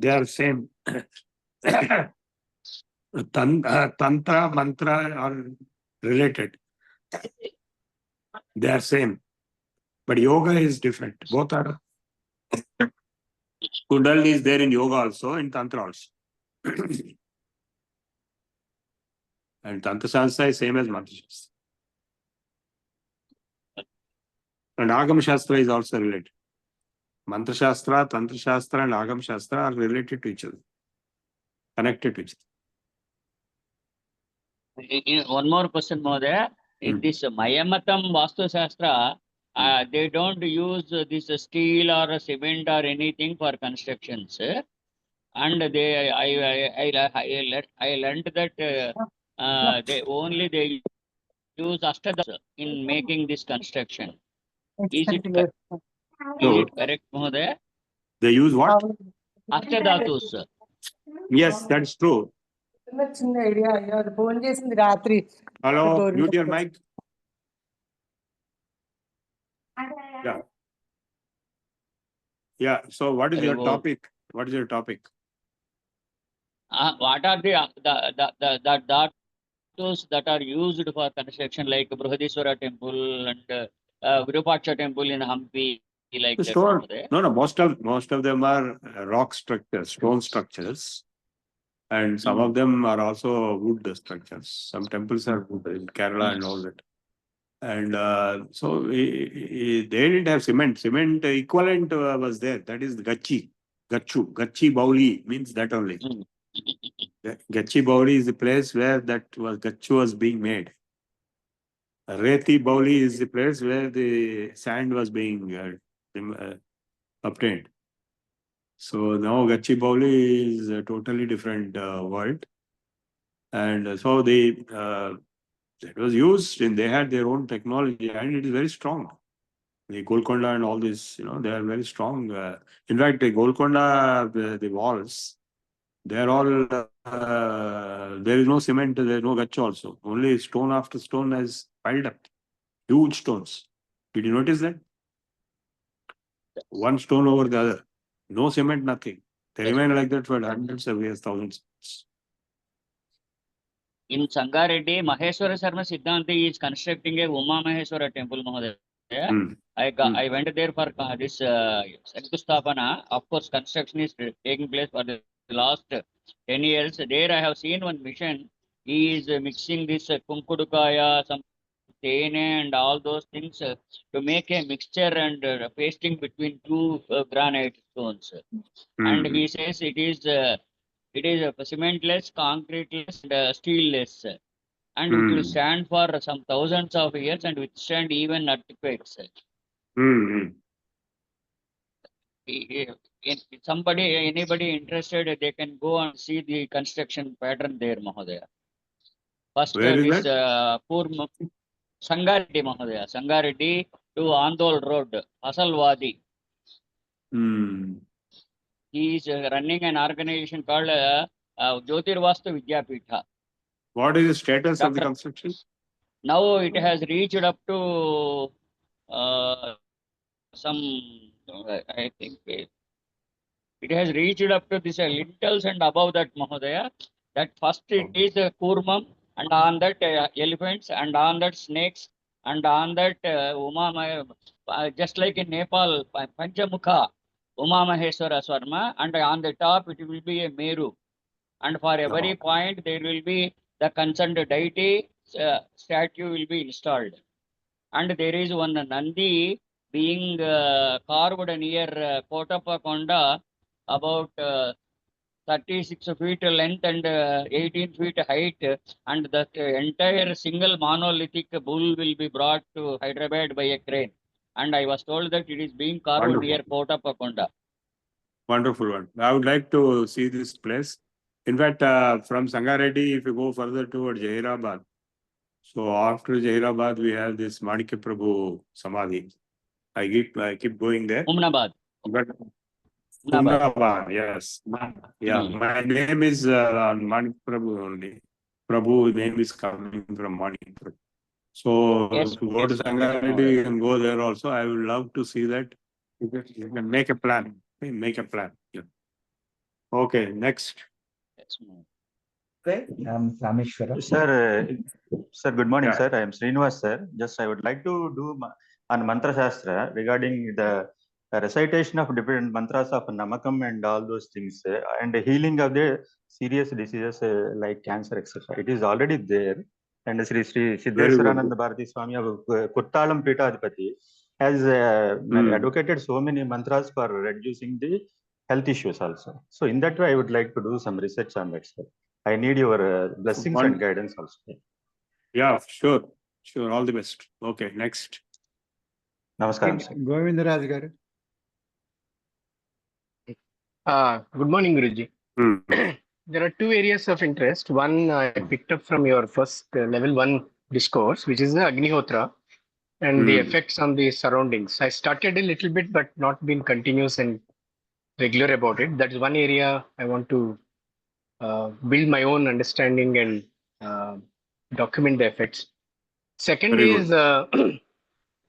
they are same. Tantra, mantra are related. They are same. But yoga is different. Both are. Kundalini is there in yoga also, in Tantra also. And Tantra Shastra is same as Mantra Shastra. And Agam Shastra is also related. Mantra Shastra, Tantra Shastra, and Agam Shastra are related to each other, connected to each other. One more question महोदय. In this Mayamatam Vastu Shastra, they don't use this steel or cement or anything for constructions. And I learned that they use Ashtadhatu in making this construction. Is it correct, Mahodaya? They use what? Ashtadhatus. Yes, that's true. చిన్న idea అయ్యో అది phone చేసింది రాత్రి. Hello, mute your mic. Yeah. Yeah. So what is your topic? What is your topic? What are the dhatus that are used for construction, like Brihadiswara temple and Virupaksha temple in Hampi, like that? Stone. Mahodaya? No, most of them are rock structures, stone structures. And some of them are also wood structures. Some temples are wood in Kerala and all that. And so they didn't have cement. Cement equivalent was there. That is Gachi Bauli means that only. Gachi Bauli is the place where Gachu was being made. Reti Bauli is the place where the sand was being obtained. So now Gachi Bauli is a totally different world. And so it was used and they had their own technology and it is very strong. The Golconda and all this, they are very strong. In fact, the Golconda, the walls, they are all, there is no cement, there is no gach also. Only stone after stone has piled up. Huge stones. Did you notice that? One stone over the other. No cement, nothing. They remain like that for hundreds of years, thousands. In Sangareddy, Maheshwara Sarma Siddhanti is constructing a Uma Maheshwara temple, Mahodaya. I went there for this Shankustapana. Of course, construction is taking place for the last 10 years. There I have seen one mission. He is mixing this Kunkudukaya, some Tene and all those things to make a mixture and pasting between two granite stones. And he says it is cementless, concreteless, and steelless. And it will stand for some thousands of years and withstand even earthquakes. Anybody interested, they can go and see the construction pattern there, Mahodaya. First, Where is this Sangareddy, Mahodaya. Sangareddy to Andol Road, Asalwadi. He is running an organization called Jyotirvastu Vidyapitha. What is the status of the construction? Now it has reached up to I think it has reached up to this lintels and above that, Mahodaya. That first it is Kurmam and on that elephants and on that snakes And on that, just like in Nepal, Panchamukha, Uma Maheshwara Swarma, and on the top it will be a Meru. And for every point, there will be the concerned deity statue will be installed. And there is one Nandi being carved near Kotappa Konda, about 36 feet length and 18 feet height, and the entire single monolithic bull will be brought to Hyderabad by a crane. And I was told that it is being carved Wonderful. near Kotappa Konda. Wonderful one. I would like to see this place. In fact, from Sangareddy, if you go further towards Jahirabad, so after Jahirabad, we have this Manikya Prabhu Samadhi. I keep going there. Umnabad. But Umnabad. Umnabad, yes. Yeah, my name is Manikya Prabhu only. Prabhu name is coming from Manikya Prabhu. So Yes, go to yes. Sangareddy, you can go there also. I would love to see that. You can make a plan. Make a plan. Yeah. Okay, next. Yes, ma'am. I'm Rameshwara. Sir, good morning, Yeah. sir. I am Srinivas, sir. Just I would like to do on Mantra Shastra regarding the recitation of different mantras of Namakam and all those things, and the healing of the serious diseases like cancer, etc. It is already there. And Sri Siddheswarananda Bharati Swami of Kuttalam Pitadipati has advocated so many mantras for reducing the health issues also. So in that way, I would like to do some research on that, sir. I need your blessings and guidance also. Yeah, sure. Sure. All the best. Okay, next. Namaskaram, sir. Govindaraj garu. Good morning, Guruji. There are two areas of interest. One I picked up from your first level 1 discourse, which is the Agnihotra and the effects on the surroundings. I started a little bit, but not been continuous and regular about it. That is one area I want to build my own understanding and document the effects. Second is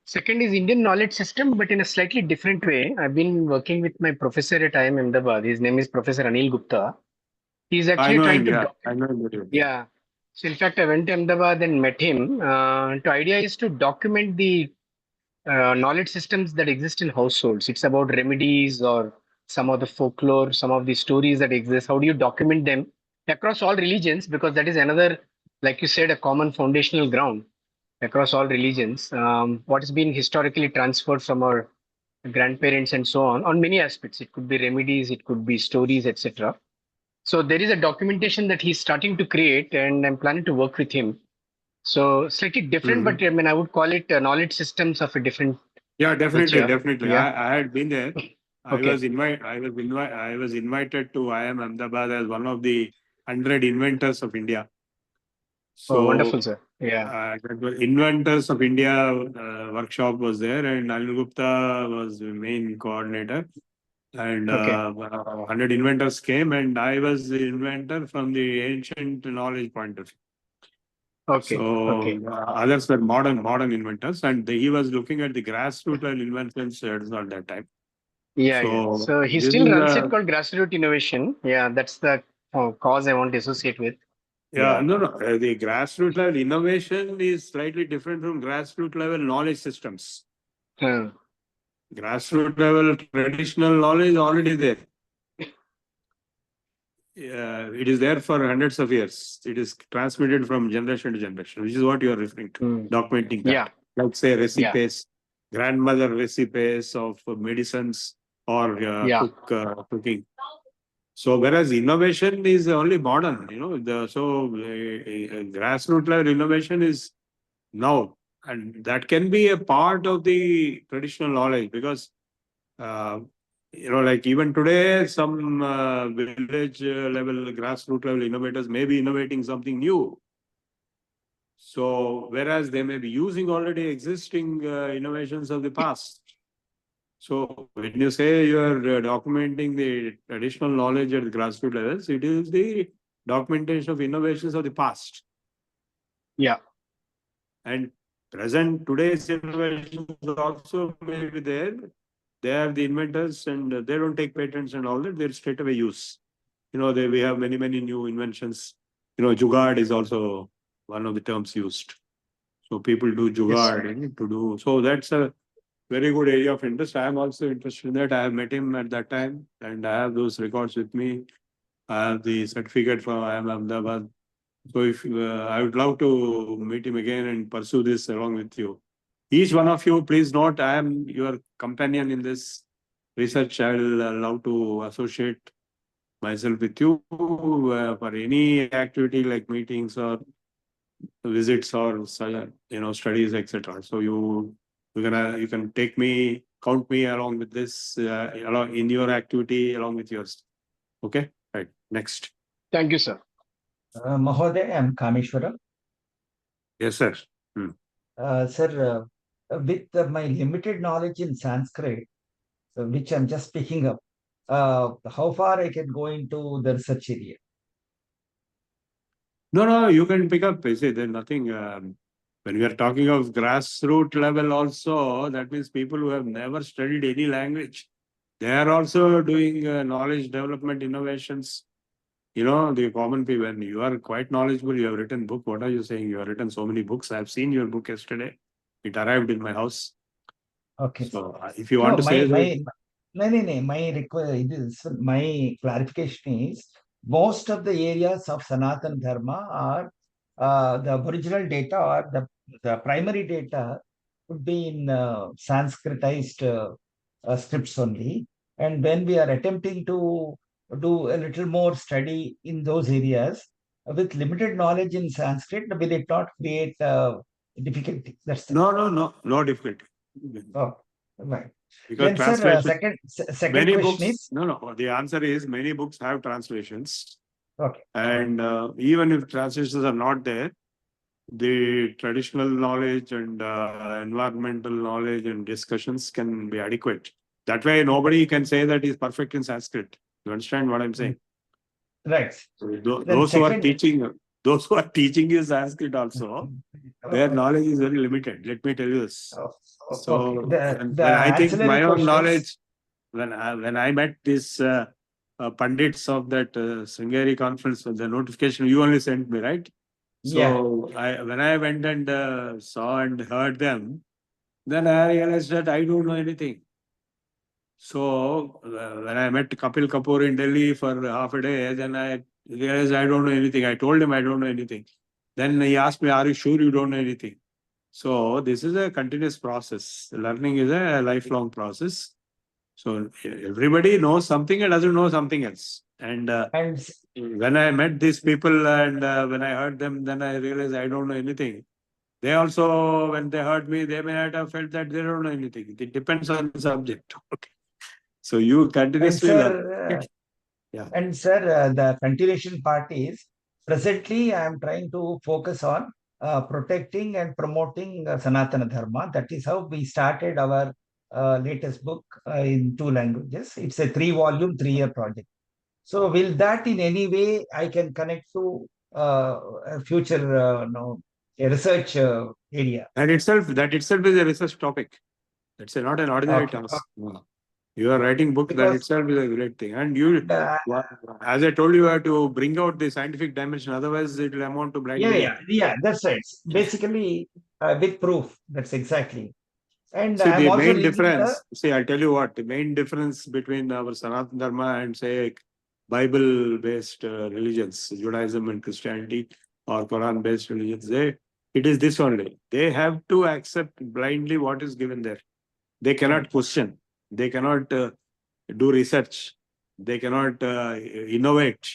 second is Indian knowledge system, but in a slightly different way. I've been working with my professor at IIM Ahmedabad. His name is Professor Anil Gupta. He's actually trying to yeah. So in fact, I went to Ahmedabad and met him. The idea is to document the knowledge systems that exist in households. It's about remedies or some of the folklore, some of the stories that exist. How do you document them across all religions? Because that is another, like you said, a common foundational ground across all religions. What has been historically transferred from our grandparents and so on many aspects. It could be remedies, it could be stories, etc. So there is a documentation that he's starting to create, and I'm planning to work with him. So slightly different, but I mean, I would call it knowledge systems of a different. Yeah, definitely, nature. definitely. Yeah. I had been there. I Okay. was invited to IIM Ahmedabad as one of the 100 inventors of India. So, Oh, wonderful, sir. Yeah. Inventors of India workshop was there, and Anil Gupta was the main coordinator. And 100 inventors came, and I was the inventor from the ancient knowledge point of view. Okay. So others were modern inventors, and he was looking at the grassroots level inventions at that time. Yeah. So he still runs it called grassroots innovation. Yeah, that's the cause I want to associate with. Yeah, no. The grassroots level innovation is slightly different from grassroots level knowledge systems. Grassroots level traditional knowledge is already there. It is there for hundreds of years. It is transmitted from generation to generation, which is what you are referring to, documenting that. Yeah. Like say recipes, grandmother recipes of medicines or cooking. So whereas innovation is only modern, grassroots level innovation is now, and that can be a part of the traditional knowledge because like even today, some village level, grassroots level innovators may be innovating something new. So, whereas they may be using already existing innovations of the past. So, when you say you are documenting the traditional knowledge at the grassroots levels, it is the documentation of innovations of the past. Yeah. And today's innovations also may be there. They are the inventors and they don't take patents and all that. They're straight away use. We have many new inventions. Jugaad is also one of the terms used. So people do jugaad to do. So that's a very good area of interest. I am also interested in that. I have met him at that time, and I have those records with me. I have the certificate from IIM Ahmedabad. So if I would love to meet him again and pursue this along with you. Each one of you, please note, I am your companion in this research. I will love to associate myself with you for any activity like meetings or visits or studies, etc. So you can take me, count me along with this along in your activity along with yours. Okay, right. Next. Thank you, sir. Mahoday, I am Kameshwara. Yes, sir. Sir, with my limited knowledge in Sanskrit, which I'm just picking up, how far I can go into the research area? No, you can pick up. You see, there's nothing. When we are talking of grassroots level, also that means people who have never studied any language, they are also doing knowledge development innovations. The common people. When you are quite knowledgeable, you have written book. What are you saying? You have written so many books. I've seen your book yesterday. It arrived in my house. Okay. So if you want to say my clarification is most of the areas of Sanatana Dharma are the original data or the primary data would be in Sanskritized scripts only. And when we are attempting to do a little more study in those areas with limited knowledge in Sanskrit, will it not create difficulty? That's no difficulty. Oh, right. Because Then, sir, translation. second Many question books. is No. The answer is many books have translations. okay. And even if translations are not there, the traditional knowledge and environmental knowledge and discussions can be adequate. That way, nobody can say that he's perfect in Sanskrit. You understand what I'm saying? Right. So those who are teaching you Sanskrit also, their knowledge is very limited. Let me tell you this. So when I think my own knowledge, when I met this pundits of that Sringeri conference, the notification you only sent me, right? So when I went and saw and heard them, then I realized that I don't know anything. So when I met Kapil Kapoor in Delhi for half a day, then I realized I don't know anything. I told him I don't know anything. Then he asked me, "Are you sure you don't know anything?" So this is a continuous process. Learning is a lifelong process. So everybody knows something and doesn't know something else. And when I met these people and when I heard them, then I realized I don't know anything. They also, when they heard me, they may not have felt that they don't know anything. It depends on the subject. Okay. So you continuously learn. And sir, the continuation part is presently I am trying to focus on protecting and promoting Sanatana Dharma. That is how we started our latest book in 2 languages. It's a 3-volume, 3-year project. So will that in any way I can connect to a future a research area? That itself is a research topic. That's not an ordinary task. You are writing book, that itself is a great thing. And you, as I told you, have to bring out the scientific dimension. Otherwise, it will amount to blind. Yeah. That's right. Basically, with proof. That's exactly. And see, I'm the also main difference. See, I'll tell you what the main difference between our Sanatana Dharma and say Bible-based religions, Judaism and Christianity, or Quran-based religions. It is this only. They have to accept blindly what is given there. They cannot question. They cannot do research. They cannot innovate.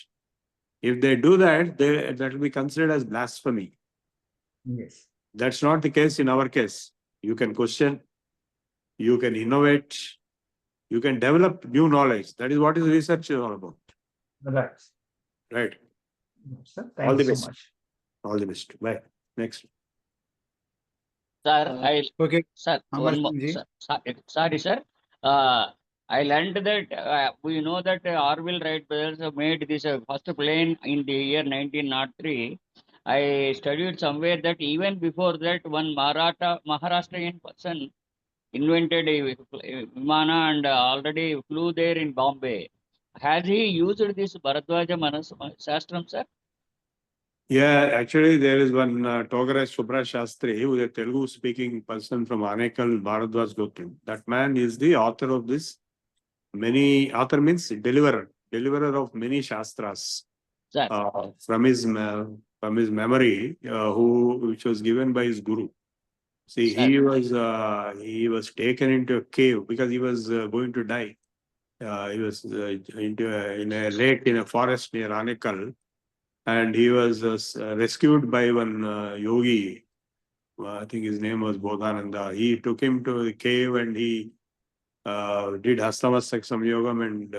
If they do that, that will be considered as blasphemy. Yes. That's not the case in our case. You can question, you can innovate, you can develop new knowledge. That is what is research is all about. Right. Sir, thank you so much. All the best. Bye. Next. Sir, Okay. Sir, one more. Sorry, sir. I learned that we know that Orville Wright brothers have made this first plane in the year 1903. I studied somewhere that even before that, one Maharashtrian person invented a Vimana and already flew there in Bombay. Has he used this Bharadwaja Manas Shastram, sir? Yeah, actually, there is one Togaraj Subra Shastri, who is a Telugu speaking person from Anekal, Bharadwaj Gotham. That man is the author of this. Author means deliverer of many Shastras. Sir. From his memory, which was given by his guru. See, Sir. he was taken into a cave because he was going to die. He was in a lake in a forest near Anekal, and he was rescued by one yogi. I think his name was Bodhananda. He took him to the cave and he did Hastavasak Samyogam, and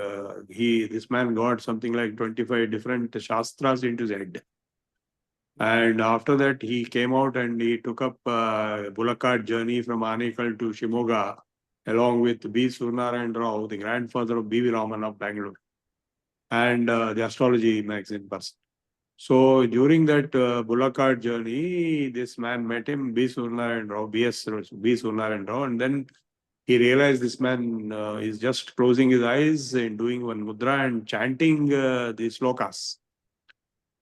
this man got something like 25 different Shastras into his head. And after that, he came out and he took up bullock cart journey from Anekal to Shimoga, along with B. Surnarayan Rao, the grandfather of B.V. Raman of Bangalore, and the astrology magazine person. So during that bullock cart journey, this man met him, B. Surnarayan Rao, B. Surnarayan Rao, and then he realized this man is just closing his eyes and doing one mudra and chanting the slokas.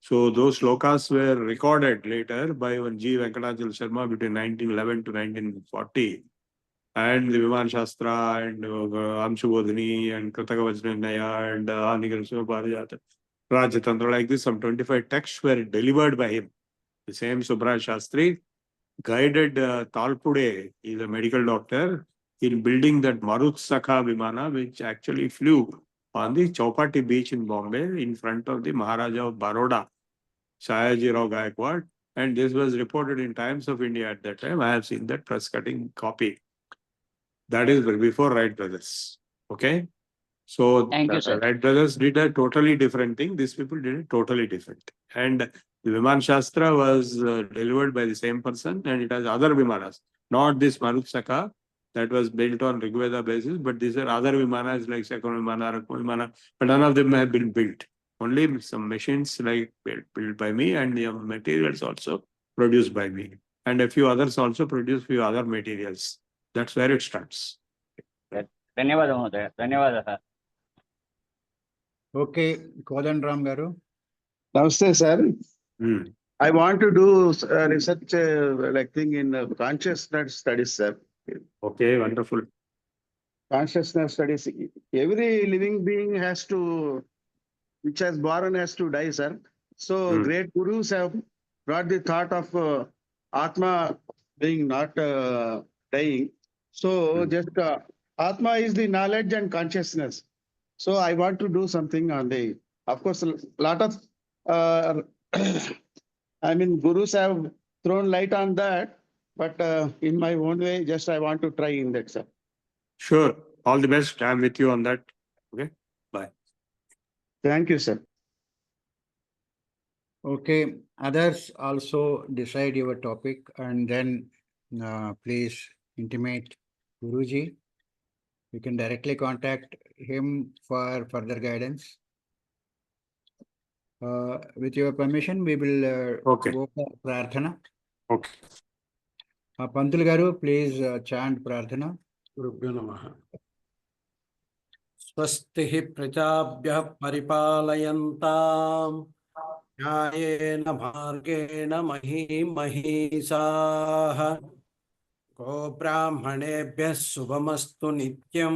So those slokas were recorded later by one G. Venkatachal Sharma between 1911 to 1940. And the Viman Shastra and Amshubodhini and Kritaka Vajnanaya and Anigarasya Parijata, Rajatantra, like this, some 25 texts were delivered by him. The same Subra Shastri guided Talpude, he's a medical doctor, in building that Marutsakha Vimana, which actually flew on the Chowpatty beach in Bombay in front of the Maharaja of Baroda, Sayaji Rao Gaikwad. And this was reported in Times of India at that time. I have seen that press cutting copy. That is before Wright brothers. Okay. So Thank you, sir. Wright brothers did a totally different thing. These people did it totally different. And the Viman Shastra was delivered by the same person, and it has other Vimanas, not this Marutsaka that was built on Rigveda basis, but these are other Vimanas like Sakon Vimana, Rakun Vimana, but none of them have been built. Only some machines like built by me, and the materials also produced by me. And a few others also produce few other materials. That's where it starts. ధన్యవాదాలు మహోదయ. ధన్యవాదాలు. Okay, Kodan Ram Garu. Namaste, sir. Hmm. I want to do research like thing in consciousness studies, sir. Okay, wonderful. Consciousness studies. Every living being has to, which has born has to die, sir. So great gurus have brought the thought of Atma being not dying. So just Atma is the knowledge and consciousness. So I want to do something on the, of course, a lot of, I mean, gurus have thrown light on that, but in my own way, just I want to try in that, sir. Sure. All the best. I'm with you on that. Okay. Bye. Thank you, sir. Okay, others also decide your topic and then please intimate Guruji. You can directly contact him for further guidance. With your permission, we will go for Prarthana. Okay. Pantul Garu, please chant Prarthana. Gurubhyo Namaha. Swasti prajabhyah paripalayantam न्यायेन मार्गेण महिषाः गोब्राह्मणेभ्यः शुभमस्तु नित्यं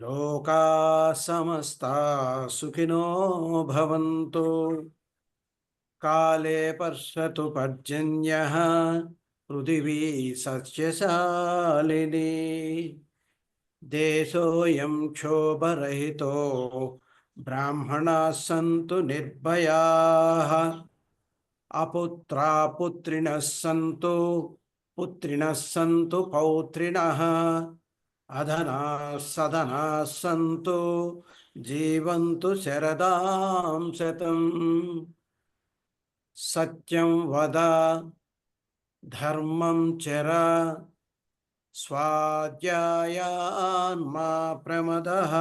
लोकाः समस्ताः सुखिनो भवन्तु काले वर्षतु पर्जन्यः पृथिवी सस्यशालिनी देशोऽयं क्षोभरहितो ब्राह्मणाः सन्तु निर्भयाः अपुत्रा पुत्रिणः सन्तु पौत्रिणः अधनाः सधनाः सन्तु जीवन्तु शरदां शतम् सत्यं वद धर्मं चर स्वाध्यायान् मा प्रमदः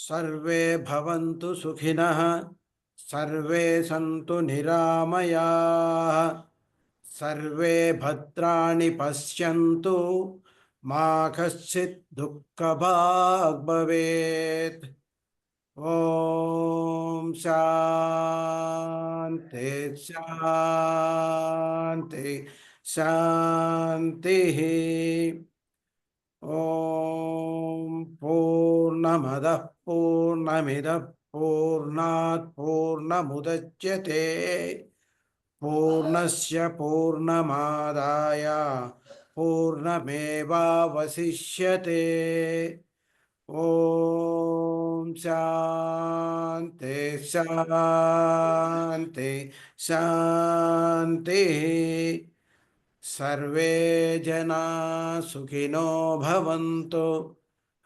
सर्वे भवन्तु सुखिनः सर्वे सन्तु निरामयाः सर्वे भद्राणि पश्यन्तु मा कश्चित् दुःखभाग् भवेत् Om Shanti Shanti Shanti. Om Purnamadah Purnamidah Purnat Purnamudachyate Purnasya Purnamadaya Purnamevavasishyate. Om Shanti Shanti Shanti. Sarve Jana Sukhino Bhavantu.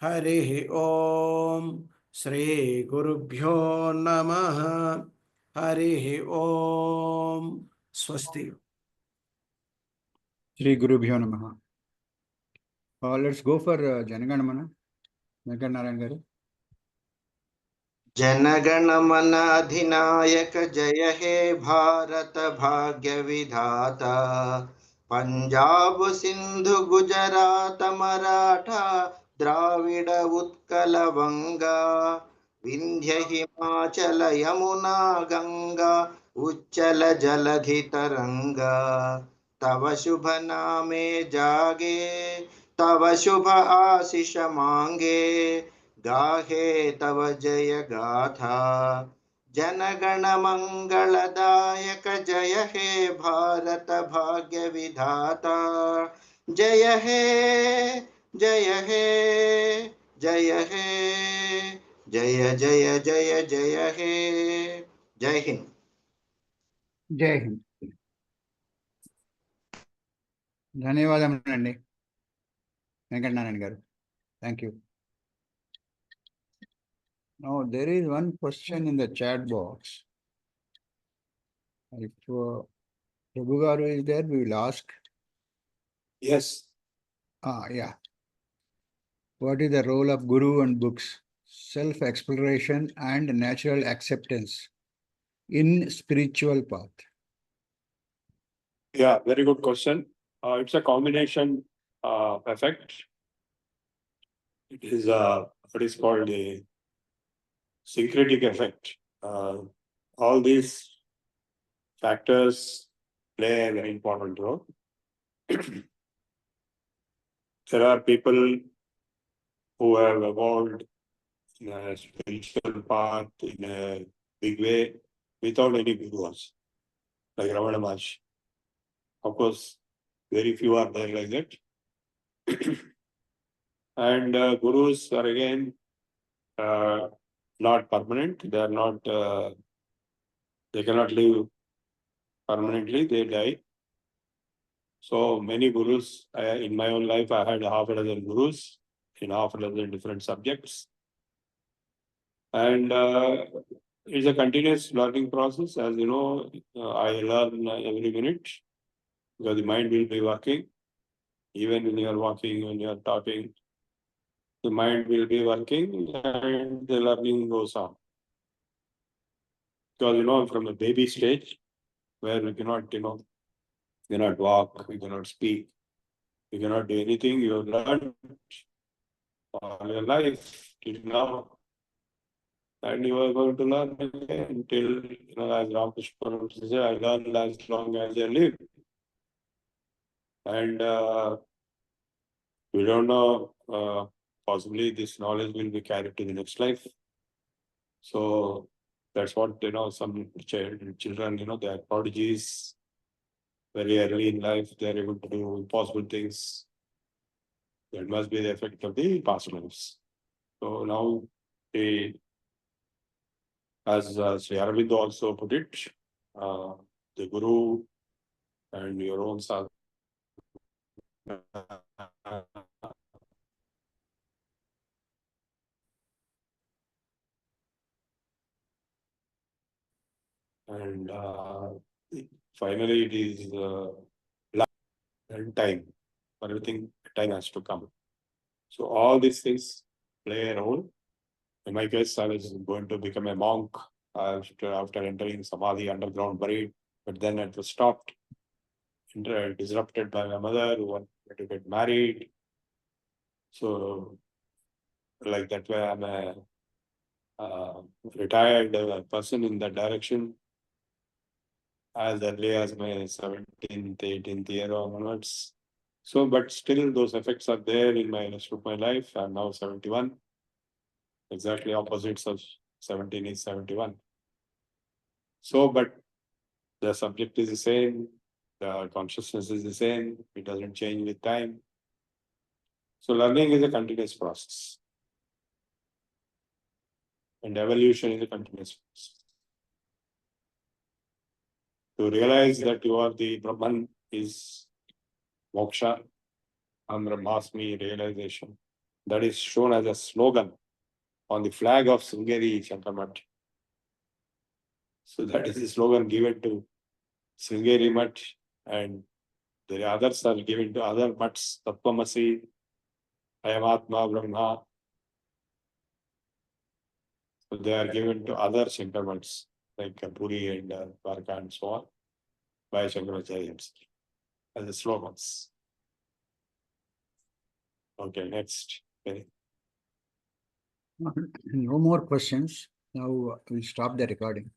Harihi Om. Shri Gurubhyo Namaha. Harihi Om. Swasti. Shri Gurubhyo Namaha. Let's go for Janaganamana. Venkatnarayan garu. Jana Gana Mana अधिनायक जय हे भारत भाग्य विधाता पंजाब सिंधु गुजरात मराठा द्राविड उत्कल वंगा विंध्य हिमाचल यमुना गंगा उच्चल जलधि तरंगा तव शुभ नामे जागे तव शुभ आशीष मांगे गाहे तव जय गाथा जनगण मंगलदायक जय हे भारत भाग्य विधाता जय हे जय हे जय हे जय जय जय जय हे जय हिंद Jai Hind. ధన్యవాదములండి వెంకటనారాయణ గారు. Thank you. Now there is one question in the chat box. If Prabhu garu is there, we will ask. Yes. Yeah. What is the role of Guru and books? Self-exploration and natural acceptance in spiritual path. Yeah, very good question. It's a combination effect. It is what is called a syncretic effect. All these factors play a very important role. There are people who have evolved in a spiritual path in a big way without any gurus, like Ramana Maharshi. Of course, very few are there like that. And gurus are again not permanent. They are not. They cannot live permanently. They die. So many gurus. In my own life, I had half a dozen gurus in half a dozen different subjects, and it's a continuous learning process. As you know, I learn every minute because the mind will be working. Even when you are walking, when you are talking, the mind will be working and the learning goes on. Because, you know, from the baby stage, where we cannot, we cannot walk, we cannot speak, we cannot do anything, you have learned all your life till now. And you are going to learn again until, as Ramakrishna says, I learn as long as I live. And we don't know, possibly this knowledge will be carried to the next life. So that's what, some children, they are prodigies. Very early in life, they are able to do impossible things. That must be the effect of the past lives. So now, as Sri Aurobindo also put it, the Guru and your own sadhana and finally it is luck and time. Everything, time has to come. So all these things play a role. In my case, I was going to become a monk after entering Samadhi underground buried, but then it was stopped, disrupted by my mother who wanted to get married. So like that way I'm a retired person in that direction as early as my 17th, 18th year onwards. So, but still those effects are there in my rest of my life. I'm now 71. Exactly opposites of 17 is 71. So, but the subject is the same, the consciousness is the same, it doesn't change with time. So learning is a continuous process. And evolution is a continuous process. To realize that you are the Brahman is moksha, Brahmasmi realization. That is shown as a slogan on the flag of Sringeri Shankarmat. So that is the slogan given to Sringeri Mat, and the others are given to other mats, Tattvamasi, Ayamatma, Brahma. So they are given to other Shankarmats like Puri and Dwarka and so on by Shankaracharya as the slogans. Okay, next. Okay. No more questions. Now we'll stop the recording.